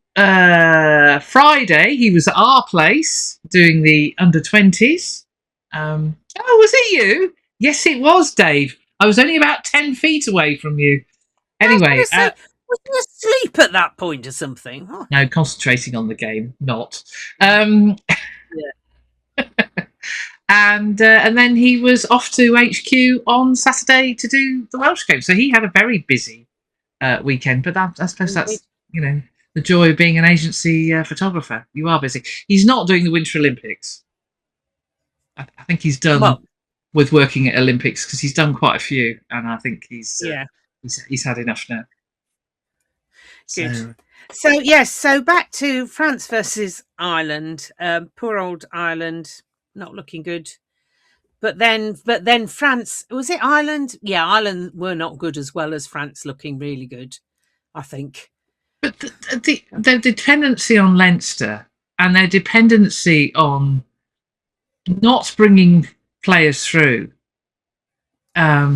Friday, he was at our place doing the under-20s. Was it you? Yes, it was, Dave. I was only about 10 feet away from you. Anyway. Was you asleep at that point or something? Oh. No, concentrating on the game, not. And then he was off to HQ on Saturday to do the Welsh game. So he had a very busy weekend. But I suppose that's, the joy of being an agency photographer. You are busy. He's not doing the Winter Olympics. I think he's done with working at Olympics because he's done quite a few. And I think he's had enough now. Good. So back to France versus Ireland. Poor old Ireland. Not looking good, but then France, was it Ireland? Yeah, Ireland were not good as well as France, looking really good, I think. But the dependency on Leinster and their dependency on not bringing players through, they are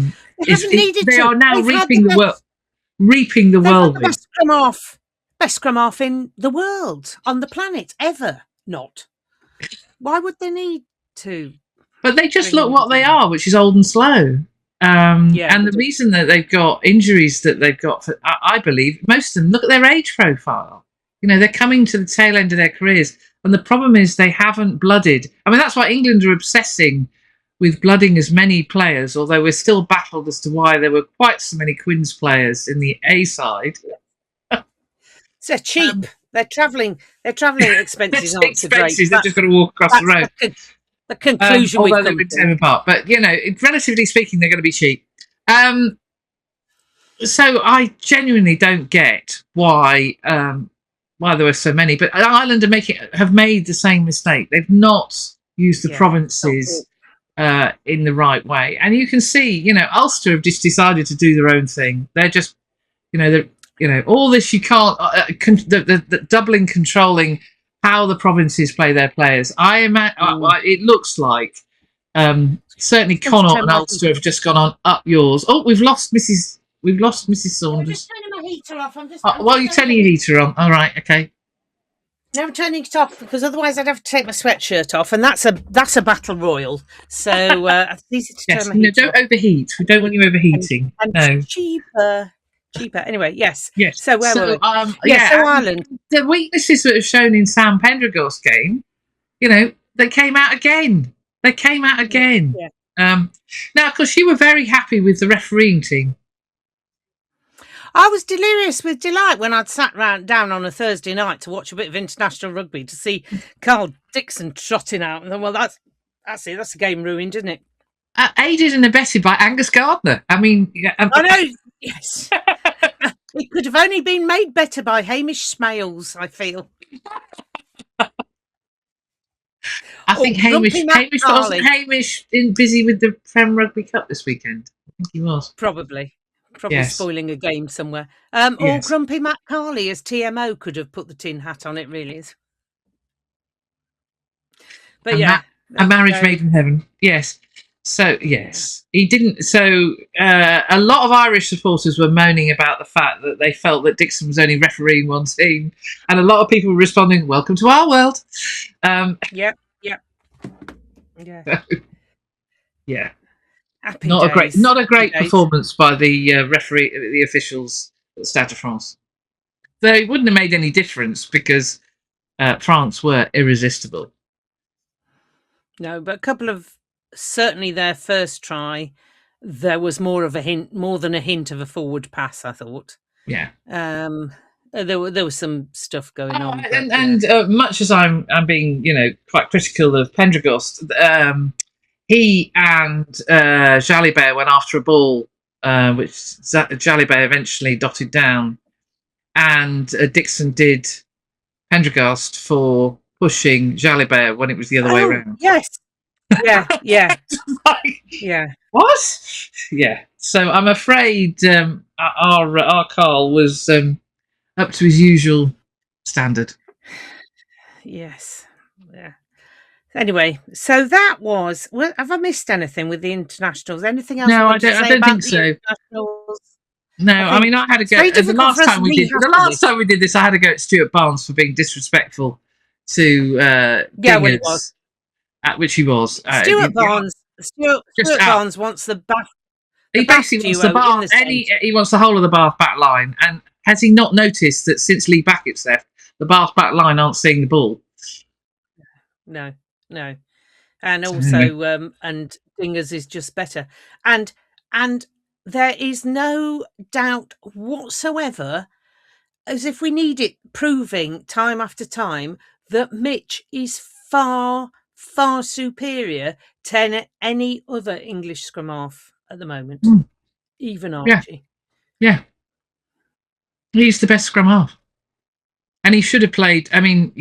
now reaping the whirlwind. Best scrum half in the world, on the planet, ever not. Why would they need to? But they just look what they are, which is old and slow. And the reason that they've got injuries that they've got, I believe, most of them, look at their age profile. They're coming to the tail end of their careers. And the problem is they haven't blooded. I mean, that's why England are obsessing with blooding as many players, although we're still baffled as to why there were quite so many Quins players in the A side. So cheap. Their travelling expenses aren't so great. They've just got to walk across the road. The conclusion we've come to. Apart, but relatively speaking, they're going to be cheap. So I genuinely don't get why there were so many. But Ireland have made the same mistake. They've not used the provinces in the right way, and you can see, Ulster have just decided to do their own thing. They're just, all this you can't the doubling, controlling how the provinces play their players. It looks like certainly Connaught and Ulster have just gone on up yours. Oh, we've lost Mrs. Saunders. I'm just turning my heater off. I'm Well, you're turning your heater on. All right, okay. No, I'm turning it off because otherwise I'd have to take my sweatshirt off, and that's a battle royal. So it's easy to turn my heater don't off. overheat. We don't want you overheating. And no. cheaper. Anyway, yes. Yes. So where were we? So Ireland. The weaknesses that were shown in Sam Pendergast's game, they came out again. Yeah. Now, of course, you were very happy with the refereeing team. I was delirious with delight when I'd sat down on a Thursday night to watch a bit of international rugby to see Carl Dixon trotting out. And then, well, that's it. That's the game ruined, isn't it? Aided and abetted by Angus Gardner. I mean... I know, yes. It could have only been made better by Hamish Smales, I feel. I think Hamish wasn't Hamish busy with the Prem Rugby Cup this weekend. I think he was. Probably yes. Spoiling a game somewhere. Yes. Or Grumpy Matt Carley as TMO could have put the tin hat on it, really. But a marriage made in heaven. Yes. So yes, he didn't. So a lot of Irish supporters were moaning about the fact that they felt that Dixon was only refereeing one team, and a lot of people were responding, "Welcome to our world." Yeah. Yeah. Happy not days. a great performance by the referee, the officials at Stade de France. They wouldn't have made any difference because France were irresistible. No, but a couple of certainly their first try, there was more than a hint of a forward pass. I thought. Yeah. There was some stuff going on, and much as I'm being quite critical of Pendergast, he and Jalibert went after a ball which Jalibert eventually dotted down, and Dixon did Pendergast for pushing Jalibert when it was the other way around. Yes. Yeah. Yeah. What? Yeah. So I'm afraid our Carl was up to his usual standard. Yes. Yeah. Anyway, so that was. Well, have I missed anything with the internationals? Anything else? No, I don't think so. No, I mean I had to go. The last time we did this, I had to go at Stuart Barnes for being disrespectful to well, it was. At which he was. Stuart Barnes. Stuart Barnes wants the Bath. He basically wants the Bath. He wants the whole of the Bath back line. And has he not noticed that since Lee Backett's left, the Bath back line aren't seeing the ball? No. And also, and Dingers is just better. And there is no doubt whatsoever, as if we need it proving time after time, that Mitch is far, far superior to any other English scrum half at the moment. Even Archie. Yeah. He's the best scrum half. And he should have played, I mean,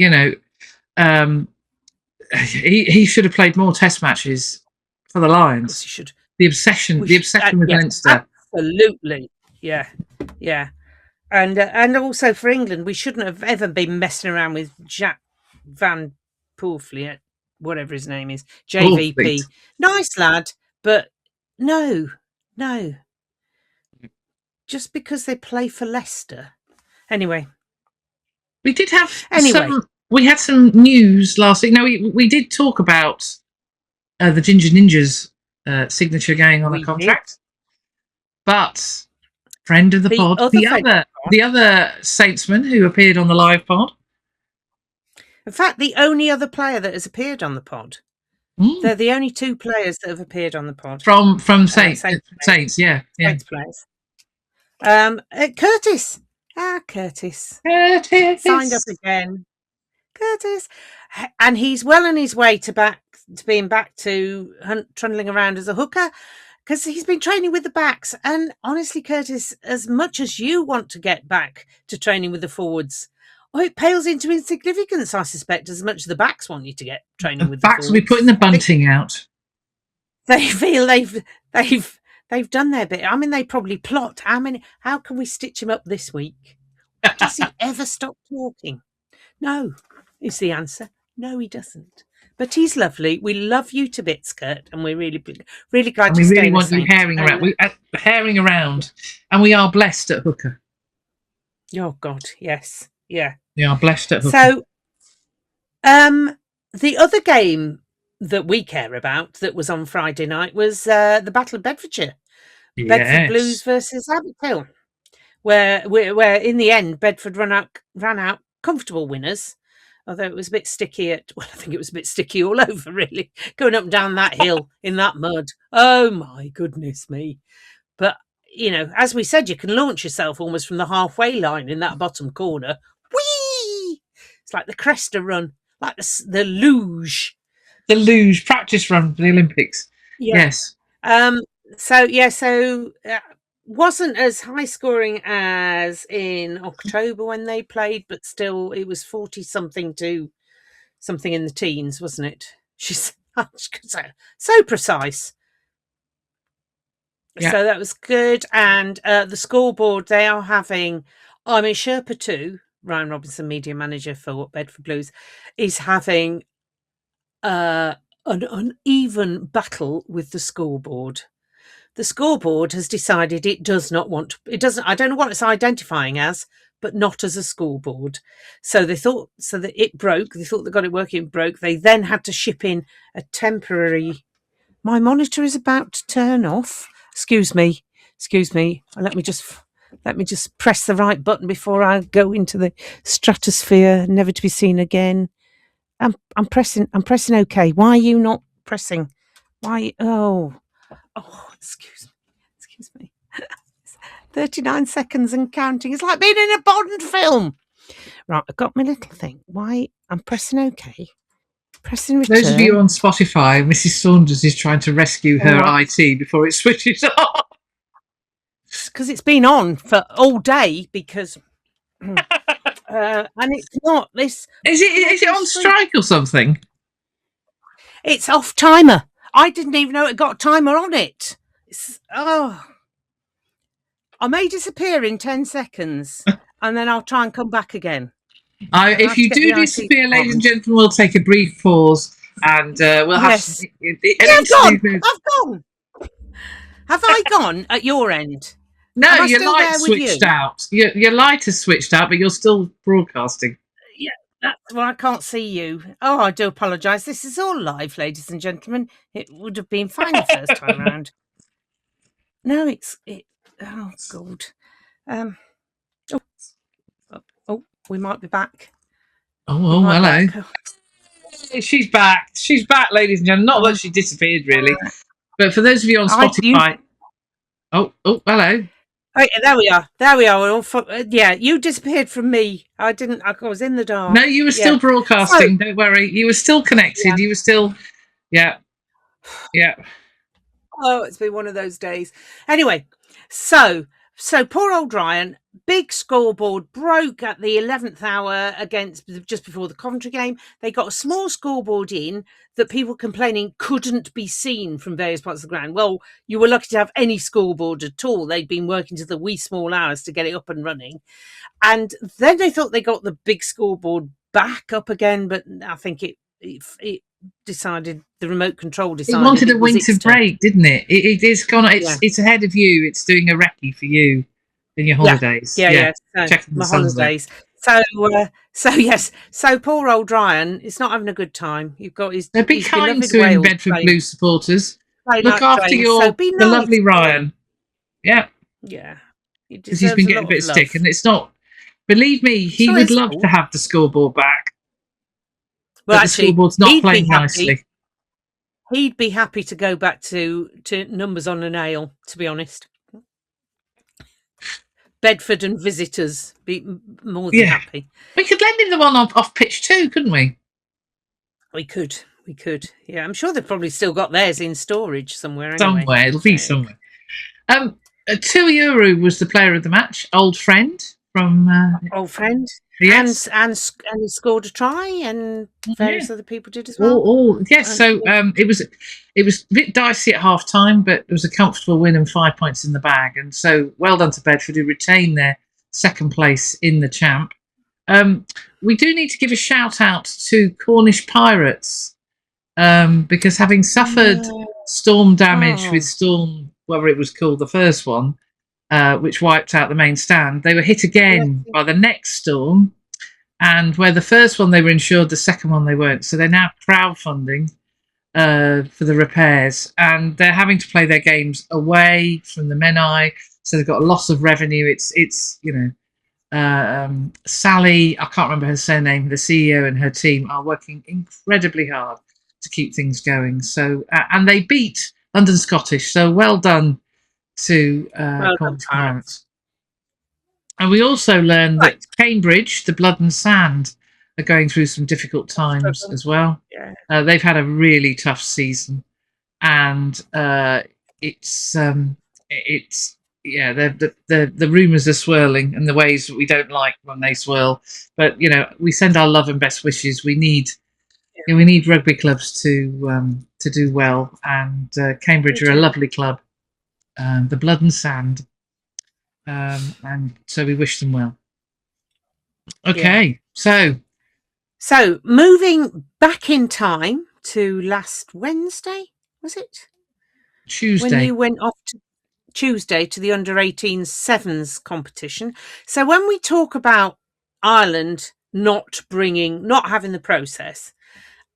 he should have played more test matches for the Lions. He should. The obsession with Leinster. Absolutely. Yeah. And also for England, we shouldn't have ever been messing around with Jack Van Poorvliet, whatever his name is, JVP. Nice lad, but no. Just because they play for Leicester. Anyway. We did have we had some news last week. Now, we did talk about the Ginger Ninjas signature going on a contract. But friend of the pod, the other Saintsmen who appeared on the live pod. In fact, the only other player that has appeared on the pod. They're the only two players that have appeared on the pod. From Saints, yeah. Saints players. Curtis. Curtis. Signed up again. Curtis. And he's well on his way to being back to trundling around as a hooker, because he's been training with the backs. And honestly, Curtis, as much as you want to get back to training with the forwards, it pales into insignificance, I suspect, as much as the backs want you to get training with the forwards. The backs will be putting the bunting out. They feel they've done their bit. I mean, they probably plot how can we stitch him up this week? Does he ever stop talking? No, is the answer. No, he doesn't. But he's lovely. We love you to bits, Kurt, and we're really, really glad to stay. We really want you herring around. Herring around, and we are blessed at hooker. Oh God, yes, yeah. They are blessed at hooker. So, the other game that we care about that was on Friday night was the Battle of Bedfordshire, Bedford Blues Yes. versus Abbothill, where in the end Bedford ran out comfortable winners. Although it was a bit sticky I think it was a bit sticky all over, really, going up and down that hill in that mud. Oh my goodness me! But as we said, you can launch yourself almost from the halfway line in that bottom corner. Whee! It's like the Cresta run, like the luge. The luge practice run for the Olympics. Yeah. Yes. So wasn't as high scoring as in October when they played, but still it was 40 something to something in the teens, wasn't it? She's so precise. Yeah. So that was good. And the scoreboard, they are having, Sherpa 2, Ryan Robinson, media manager for Bedford Blues, is having an uneven battle with the scoreboard. The scoreboard has decided it doesn't, I don't know what it's identifying as, but not as a scoreboard. So they thought, that it broke. They thought they got it working, it broke. They then had to ship in a temporary. My monitor is about to turn off. Excuse me. Let me just press the right button before I go into the stratosphere, never to be seen again. I'm pressing OK. Why are you not pressing? Why? Oh, excuse me. 39 seconds and counting. It's like being in a Bond film. Right, I've got my little thing. Why? I'm pressing OK. Pressing return. Those of you on Spotify, Mrs. Saunders is trying to rescue her IT before it switches off. Because it's been on for all day because... and it's not this. Is it on strike or something? It's off timer. I didn't even know it got a timer on it. I may disappear in 10 seconds and then I'll try and come back again. If you do disappear, ladies and gentlemen, we'll take a brief pause and we'll have. Yes. I've gone. Have I gone at your end? No, your light switched out. Your light has switched out, but you're still broadcasting. Yeah, I can't see you. Oh, I do apologise. This is all live, ladies and gentlemen. It would have been fine the first time round. No, oh God. We might be back. Oh, hello. She's back. She's back, ladies and gentlemen. Not that she disappeared, really. But for those of you on Spotify... Oh, hello. Oh, there we are. We're all you disappeared from me. I was in the dark. No, you were still broadcasting. Don't worry. You were still connected. Yeah. You were still... Yeah. Oh, it's been one of those days. Anyway, so poor old Ryan, big scoreboard, broke at the 11th hour just before the Coventry game. They got a small scoreboard in that people complaining couldn't be seen from various parts of the ground. Well, you were lucky to have any scoreboard at all. They'd been working to the wee small hours to get it up and running. And then they thought they got the big scoreboard back up again, but I think it decided, the remote control decided. It wanted a winter break, didn't it? It is gone. It's ahead of you. It's doing a recce for you in your holidays. Yeah. My holidays. So poor old Ryan is not having a good time. You've got his. Be kind to him, Bedford Blues supporters. Look after the lovely Ryan. Yeah. Because he's been getting a bit of stick, and it's not. Believe me, he would love to have the scoreboard back. Well, actually, the scoreboard's not playing nicely. He'd be happy to go back to numbers on a nail, to be honest. Bedford and visitors be more than happy. We could lend him the one off pitch too, couldn't we? We could. Yeah, I'm sure they've probably still got theirs in storage somewhere. Somewhere, it'll be somewhere. Tuiuru was the player of the match. Old friend from. Old friend. Yes. And he scored a try, and various other people did as well. Yes. So it was a bit dicey at half time, but it was a comfortable win and 5 points in the bag. And so well done to Bedford, who retained their second place in the champ. We do need to give a shout out to Cornish Pirates because having suffered storm damage with Storm, whatever it was called, the first one, which wiped out the main stand. They were hit again by the next storm, and where the first one they were insured, the second one they weren't. So they're now crowdfunding for the repairs, and they're having to play their games away from the Menai, so they've got a loss of revenue. It's Sally, I can't remember her surname, the CEO and her team are working incredibly hard to keep things going. So and they beat London Scottish, so well done to Pirates. And we also learned that Cambridge, the Blood and Sand, are going through some difficult times as well. Yeah. They've had a really tough season, and it's the rumours are swirling in the ways that we don't like when they swirl. But we send our love and best wishes. We need rugby clubs to do well, and Cambridge are a lovely club, the Blood and Sand, and so we wish them well. Okay, so moving back in time to last Wednesday, was it? Tuesday. When you went off to Tuesday to the under-18 sevens competition. So when we talk about Ireland not having the process,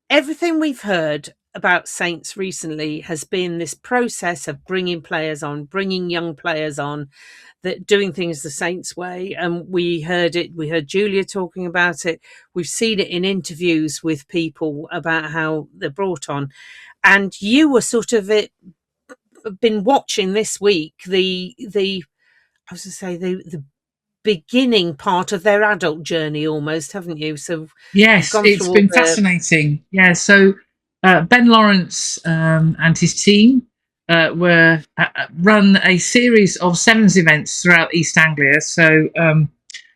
everything we've heard about Saints recently has been this process of bringing young players on, that doing things the Saints way. And we heard Julia talking about it. We've seen it in interviews with people about how they're brought on. And you were sort of been watching this week the beginning part of their adult journey almost, haven't you? So yes, it's been fascinating. Yeah, so Ben Lawrence and his team were run a series of sevens events throughout East Anglia. So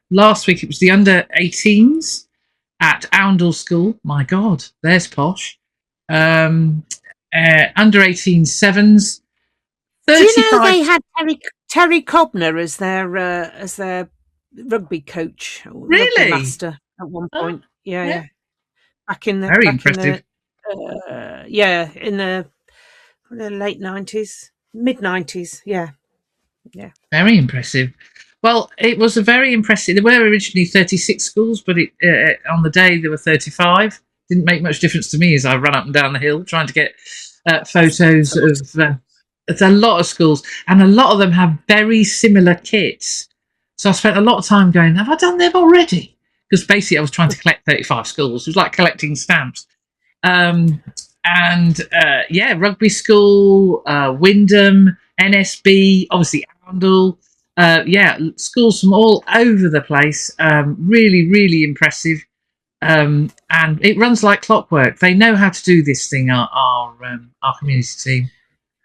last week it was the under-18s at Oundle School. My God, there's posh. Under-18 sevens. 35... Do you know they had Terry Cobner as their rugby coach, really? Rugby master at one point? Yeah. Back in the very impressive. In the late 90s, mid 90s. Yeah. Very impressive. Well, it was a very impressive. There were originally 36 schools, but on the day there were 35. Didn't make much difference to me as I ran up and down the hill trying to get photos of. It's a lot of schools, and a lot of them have very similar kits. So I spent a lot of time going, have I done them already? Because basically I was trying to collect 35 schools. It was like collecting stamps. Rugby school, Wyndham, NSB, obviously Oundle. Schools from all over the place. Really, really impressive. And it runs like clockwork. They know how to do this thing, our community team.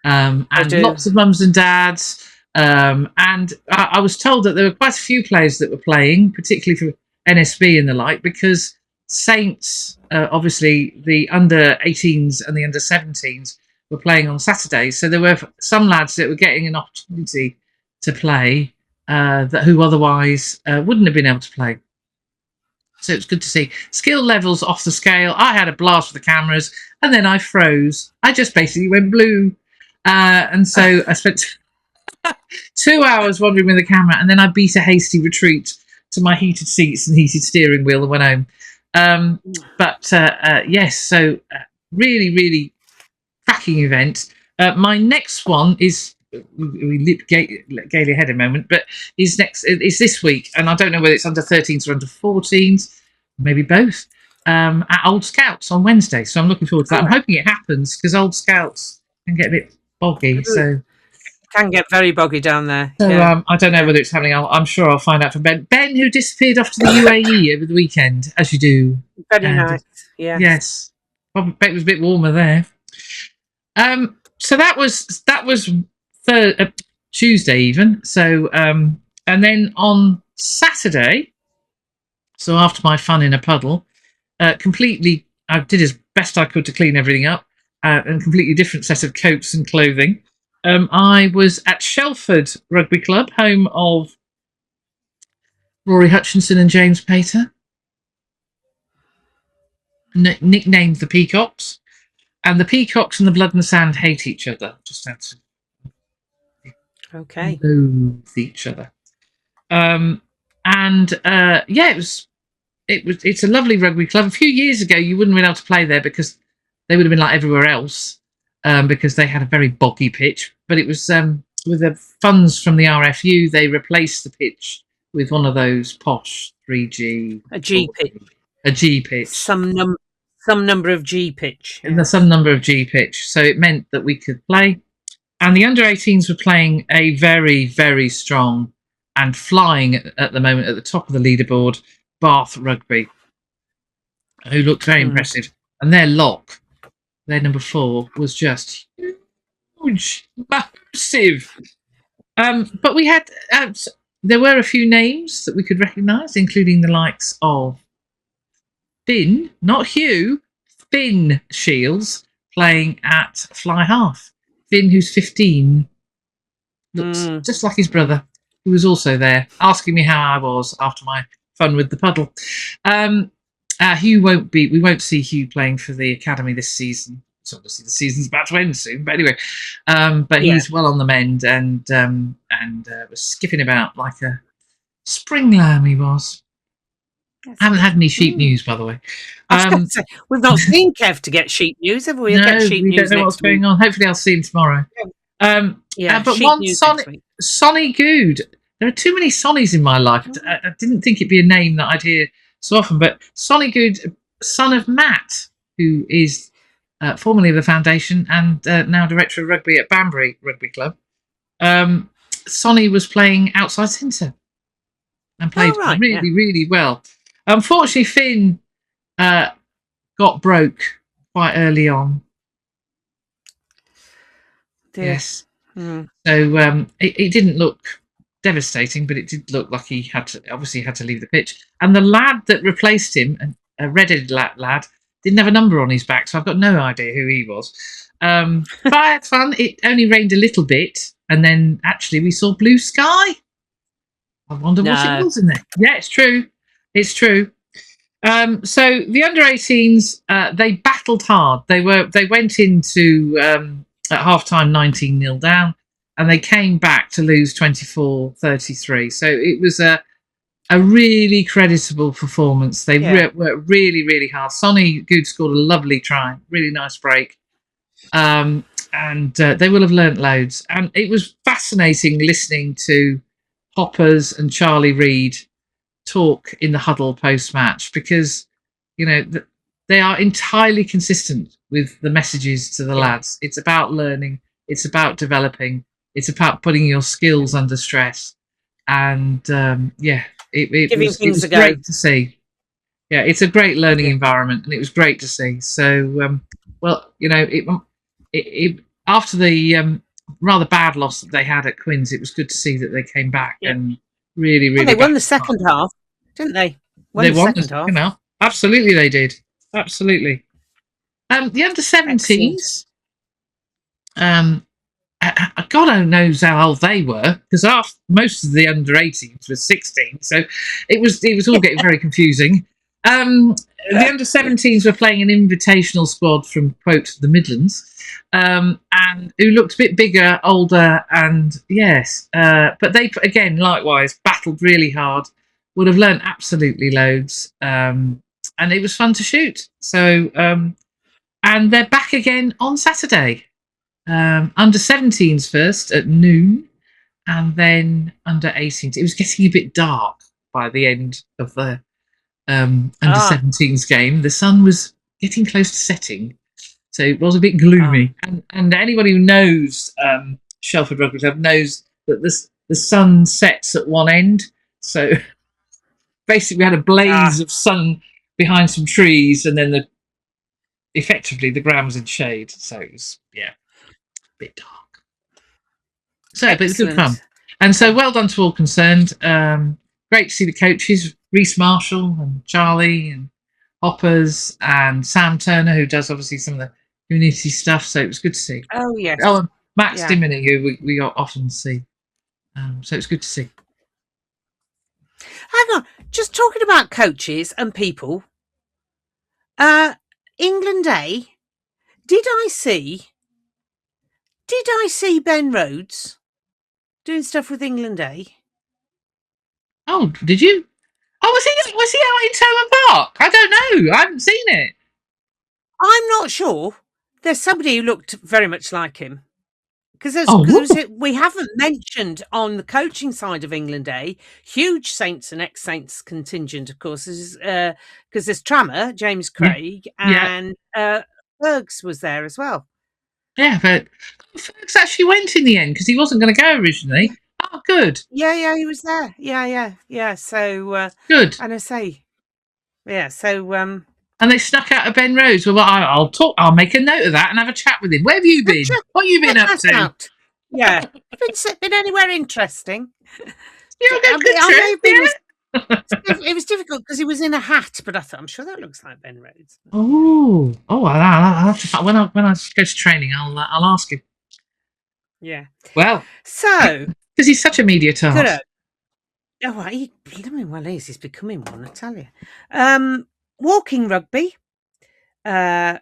And lots of mums and dads. And I was told that there were quite a few players that were playing, particularly for NSB and the like, because Saints, obviously the under-18s and the under-17s were playing on Saturdays. So there were some lads that were getting an opportunity to play who otherwise wouldn't have been able to play. So it's good to see. Skill levels off the scale. I had a blast with the cameras, and then I froze. I just basically went blue. And so I spent 2 hours wandering with the camera, and then I beat a hasty retreat to my heated seats and heated steering wheel and went home. So really, really cracking event. My next one is, we leap gaily ahead a moment, but is this week, and I don't know whether it's under 13s or under 14s, maybe both, at Old Scouts on Wednesday. So I'm looking forward to that. I'm hoping it happens, because Old Scouts can get a bit boggy. So it can get very boggy down there. So I don't know whether it's happening. I'm sure I'll find out from Ben. Ben, who disappeared off to the UAE over the weekend, as you do. Very nice. Yeah. Yes. Probably bet it was a bit warmer there. So that was Tuesday even. So and then on Saturday, so after my fun in a puddle, I did as best I could to clean everything up, and completely different set of coats and clothing. I was at Shelford Rugby Club, home of Rory Hutchinson and James Pater, nicknamed the Peacocks. And the Peacocks and the Blood and Sand hate each other. Okay. loathe each other. It's a lovely rugby club. A few years ago, you wouldn't have been able to play there because they would have been like everywhere else, because they had a very boggy pitch. But it was with the funds from the RFU, they replaced the pitch with one of those posh 3G, A G pitch. a G pitch, Some number of G pitch. and some number of G pitch. So it meant that we could play. And the under-18s were playing a very, very strong and flying at the moment at the top of the leaderboard, Bath Rugby, who looked very impressive. And their lock, their number 4, was just huge, massive. But we had, there were a few names that we could recognise, including the likes of Finn, not Hugh, Finn Shields, playing at fly half. Finn, who's 15, looks just like his brother, who was also there, asking me how I was after my fun with the puddle. Hugh won't be. We won't see Hugh playing for the academy this season. So obviously the season's about to end soon. But anyway, he's well on the mend and was skipping about like a spring lamb. He was. I haven't had any sheep news, by the way. Say, we've not seen Kev to get sheep news, have we? No, get sheep we news don't know what's going on. Hopefully, I'll see him tomorrow. But one Sonny Good. There are too many Sonnies in my life. I didn't think it'd be a name that I'd hear so often. But Sonny Good, son of Matt, who is formerly of the foundation and now director of rugby at Banbury Rugby Club. Sonny was playing outside centre and played really well. Unfortunately, Finn got broke quite early on. Yes. So it didn't look devastating, but it did look like he had to leave the pitch. And the lad that replaced him, a red-headed lad, didn't have a number on his back, so I've got no idea who he was. But I had fun. It only rained a little bit, and then actually we saw blue sky. I wonder what it was in there. Yeah, it's true. It's true. So the under-18s, they battled hard. They went into at half-time 19-0 down, and they came back to lose 24-33. So it was a really creditable performance. They worked really, really hard. Sonny Good scored a lovely try, really nice break. And they will have learnt loads. And it was fascinating listening to Hoppers and Charlie Reid talk in the huddle post-match, because they are entirely consistent with the messages to the lads. It's about learning, it's about developing, it's about putting your skills under stress, and it was great to see. Yeah, it's a great learning environment, and it was great to see. So after the rather bad loss that they had at Quins, it was good to see that they came back and really they won the second half, didn't they? They won the second half. Absolutely, they did. Absolutely. The under-17s, God knows how old they were, because most of the under-18s were 16, so it was all getting very confusing. The under-17s were playing an invitational squad from, quote, the Midlands, and who looked a bit bigger, older, and but they, again, likewise, battled really hard, would have learnt absolutely loads, and it was fun to shoot. So, and they're back again on Saturday. Under-17s first at noon, and then under-18s. It was getting a bit dark by the end of the under-17s game. The sun was getting close to setting, so it was a bit gloomy. And anybody who knows Shelford Rugby Club knows that the sun sets at one end. So basically we had a blaze of sun behind some trees, and then effectively the ground was in shade. So it was, a bit dark. So, but it's good fun. And so well done to all concerned. Great to see the coaches, Reece Marshall and Charlie and Hoppers and Sam Turner, who does obviously some of the community stuff. So it was good to see. Oh, yes. Oh, and Max Diminy, who we often see. So it's good to see. Hang on. Just talking about coaches and people. England A, did I see Ben Rhodes doing stuff with England, eh? Oh, did you? Oh, was he out in Towman Park? I don't know. I haven't seen it. I'm not sure. There's somebody who looked very much like him. Because Oh, we haven't mentioned on the coaching side of England, huge Saints and ex-Saints contingent, of course, because there's Trammer, James yeah, Craig, yeah, and Fergs was there as well. yeah. But Fergus actually went in the end because he wasn't going to go originally. Oh, good, Yeah, he was there. Yeah. So, good. and I say, yeah, so And they snuck out of Ben Rose. Well, I'll talk. I'll make a note of that and have a chat with him. Where have you been? What have you been check up that to? out. Yeah, been anywhere interesting? You're a good I may trip, have been. yeah. It was difficult because he was in a hat, but I thought I'm sure that looks like Ben Rhodes. Oh, I'll have to when I go to training. I'll ask him. Yeah. Well, So because he's such a media tart. good. Oh, he blooming well is. He's becoming one, I tell you. Walking Rugby. So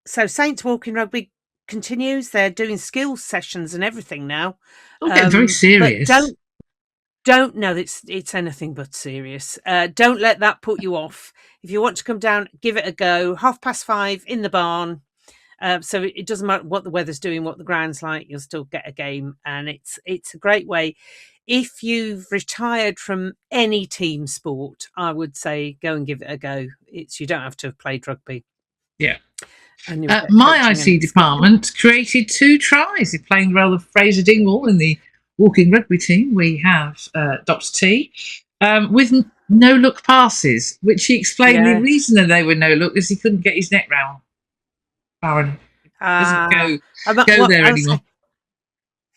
Saints Walking Rugby continues. They're doing skills sessions and everything now. It's all getting very serious. But don't know it's anything but serious. Don't let that put you off. If you want to come down, give it a go. 5:30 in the barn. So it doesn't matter what the weather's doing, what the ground's like, you'll still get a game. And it's a great way. If you've retired from any team sport, I would say go and give it a go. You don't have to have played rugby. Yeah. And My IT department created 2 tries in playing the role of Fraser Dingwall in the Walking Rugby team. We have Dr. T with no-look passes, which he explained the reason that they were no-look is he couldn't get his neck round. Baron doesn't go there anymore.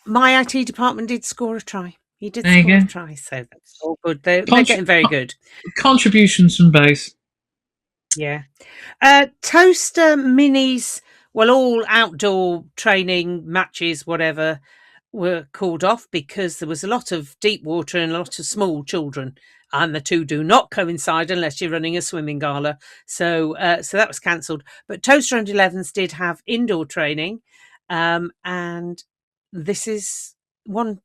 My IT department did score a try. He did score a try, so that's all good. They're getting very good. Contributions from both. Yeah. Towcester minis, well, all outdoor training matches, whatever, were called off because there was a lot of deep water and a lot of small children, and the two do not coincide unless you're running a swimming gala. So that was cancelled. But Towcester Under 11s did have indoor training, and this is one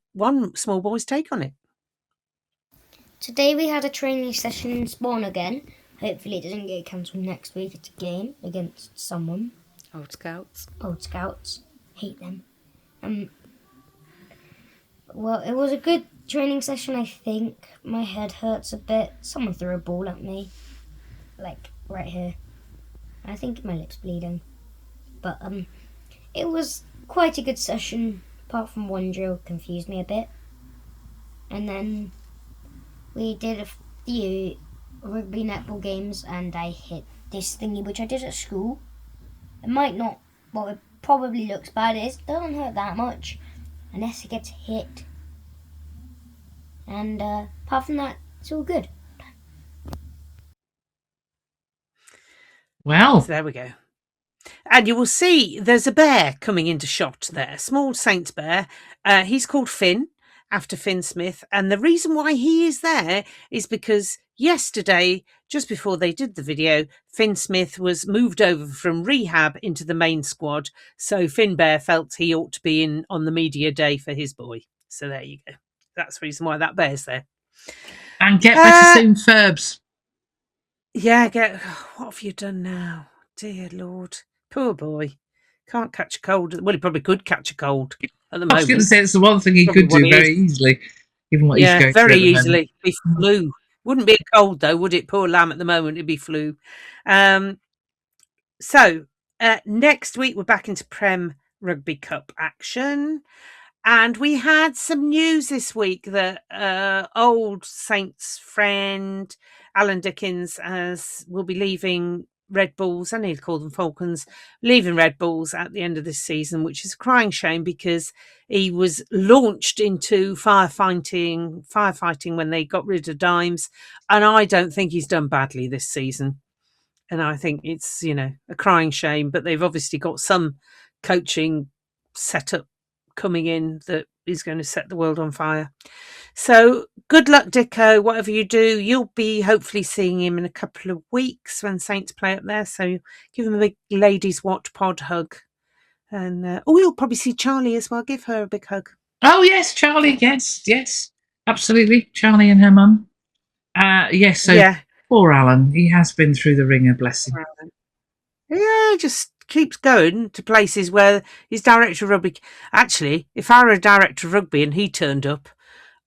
small boy's take on it. Today we had a training session in Spawn again. Hopefully it doesn't get cancelled next week. It's a game against someone. Old Scouts. Hate them. Well, it was a good training session, I think. My head hurts a bit. Someone threw a ball at me. Like, right here. I think my lip's bleeding. But, it was quite a good session. Apart from one drill confused me a bit. And then we did a few rugby netball games and I hit this thingy which I did at school. It might not, well, it probably looks bad. It doesn't hurt that much unless it gets hit. And apart from that, it's all good. Well, so there we go. And you will see there's a bear coming into shot there, small Saints bear. He's called Finn, after Finn Smith. And the reason why he is there is because yesterday, just before they did the video, Finn Smith was moved over from rehab into the main squad. So Finn Bear felt he ought to be in on the media day for his boy. So there you go. That's the reason why that bear's there. And get better soon, Ferbs. Yeah, what have you done now? Dear Lord. Poor boy. Can't catch a cold. Well, he probably could catch a cold at the moment. I was going to say it's the one thing he could do very easily, given what he's going through. Yeah, very easily. Be flu. Wouldn't be a cold though, would it? Poor lamb at the moment. It'd be flu. So next week we're back into Prem Rugby Cup action. And we had some news this week that old Saints friend Alan Dickens will be leaving Red Bulls. I need to call them Falcons. Leaving Red Bulls at the end of this season, which is a crying shame because he was launched into firefighting when they got rid of Dimes, and I don't think he's done badly this season. And I think it's a crying shame. But they've obviously got some coaching setup coming in that is going to set the world on fire. So good luck, Dicko. Whatever you do, you'll be hopefully seeing him in a couple of weeks when Saints play up there. So give him a big Ladies Wot Pod hug. And you'll probably see Charlie as well. Give her a big hug. Oh yes, Charlie. Yes, absolutely. Charlie and her mum. Yes. So Yeah. poor Alan. He has been through the ringer. Bless him. Yeah, just keeps going to places where he's director of rugby. Actually, if I were a director of rugby and he turned up,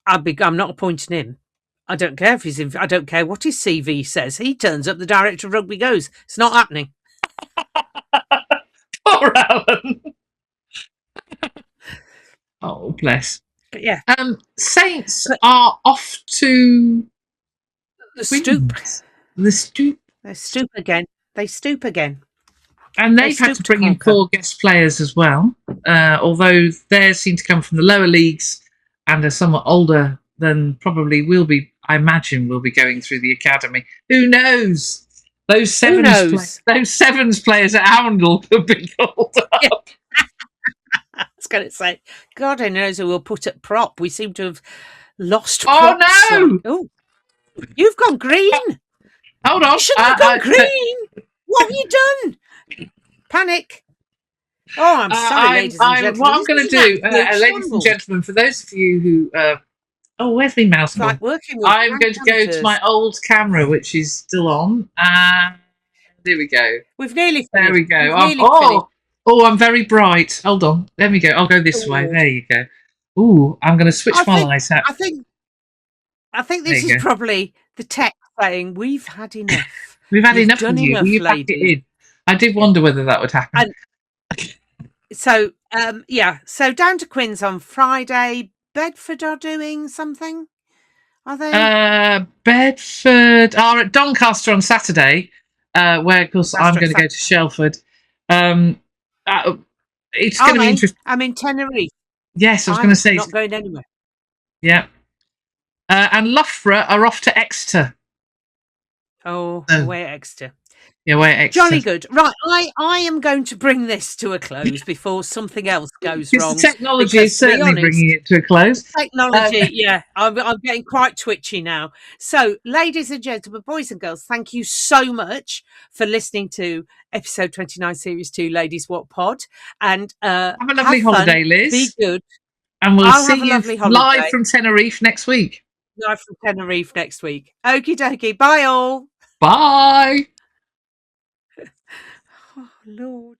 I'm not appointing him. I don't care if he's in. I don't care what his CV says. He turns up, the director of rugby goes. It's not happening. Poor Alan. Oh bless. But yeah, Saints are off to the stoop. The stoop. They stoop again. They stoop again. And they've had to bring in 4 guest players as well, although theirs seem to come from the lower leagues and are somewhat older than probably will be, I imagine, will be going through the academy. Who knows? Those sevens players at Oundle could be called up. Yeah. I was going to say, God only knows who we'll put at prop. We seem to have lost props. Oh, no! Oh, you've gone green. Hold on. You shouldn't have gone green. What have you done? Panic. Oh, I'm sorry, ladies and gentlemen. What I'm going to do, ladies and gentlemen, for those of you who... where's my mouse? Like I'm going to go to my old camera, which is still on. And there we go. We've nearly finished. There we go. I'm very bright. Hold on. There we go. I'll go this way. There you go. Ooh, I'm going to switch my lights out. I think this is probably the tech saying, we've had enough. We've had enough of you. Will you pack it in? I did wonder whether that would happen. So down to Quins on Friday. Bedford are doing something, are they? Bedford are at Doncaster on Saturday, where, of course, I'm going to go to Shelford. It's going to be interesting. I'm in Tenerife. Yes, I was going to say. Not going anywhere. Yeah. And Loughborough are off to Exeter. Oh, away at Exeter. Yeah, away at Exeter. Jolly good. Right, I am going to bring this to a close before something else goes wrong. The technology is certainly bringing it to a close. Technology, yeah. I'm getting quite twitchy now. So, ladies and gentlemen, boys and girls, thank you so much for listening to episode 29, series 2, Ladies Wot Pod. And have a lovely holiday, Liz. Be good. And we'll see you live from Tenerife next week. Live from Tenerife next week. Okie dokie. Bye all. Bye. Oh, Lord.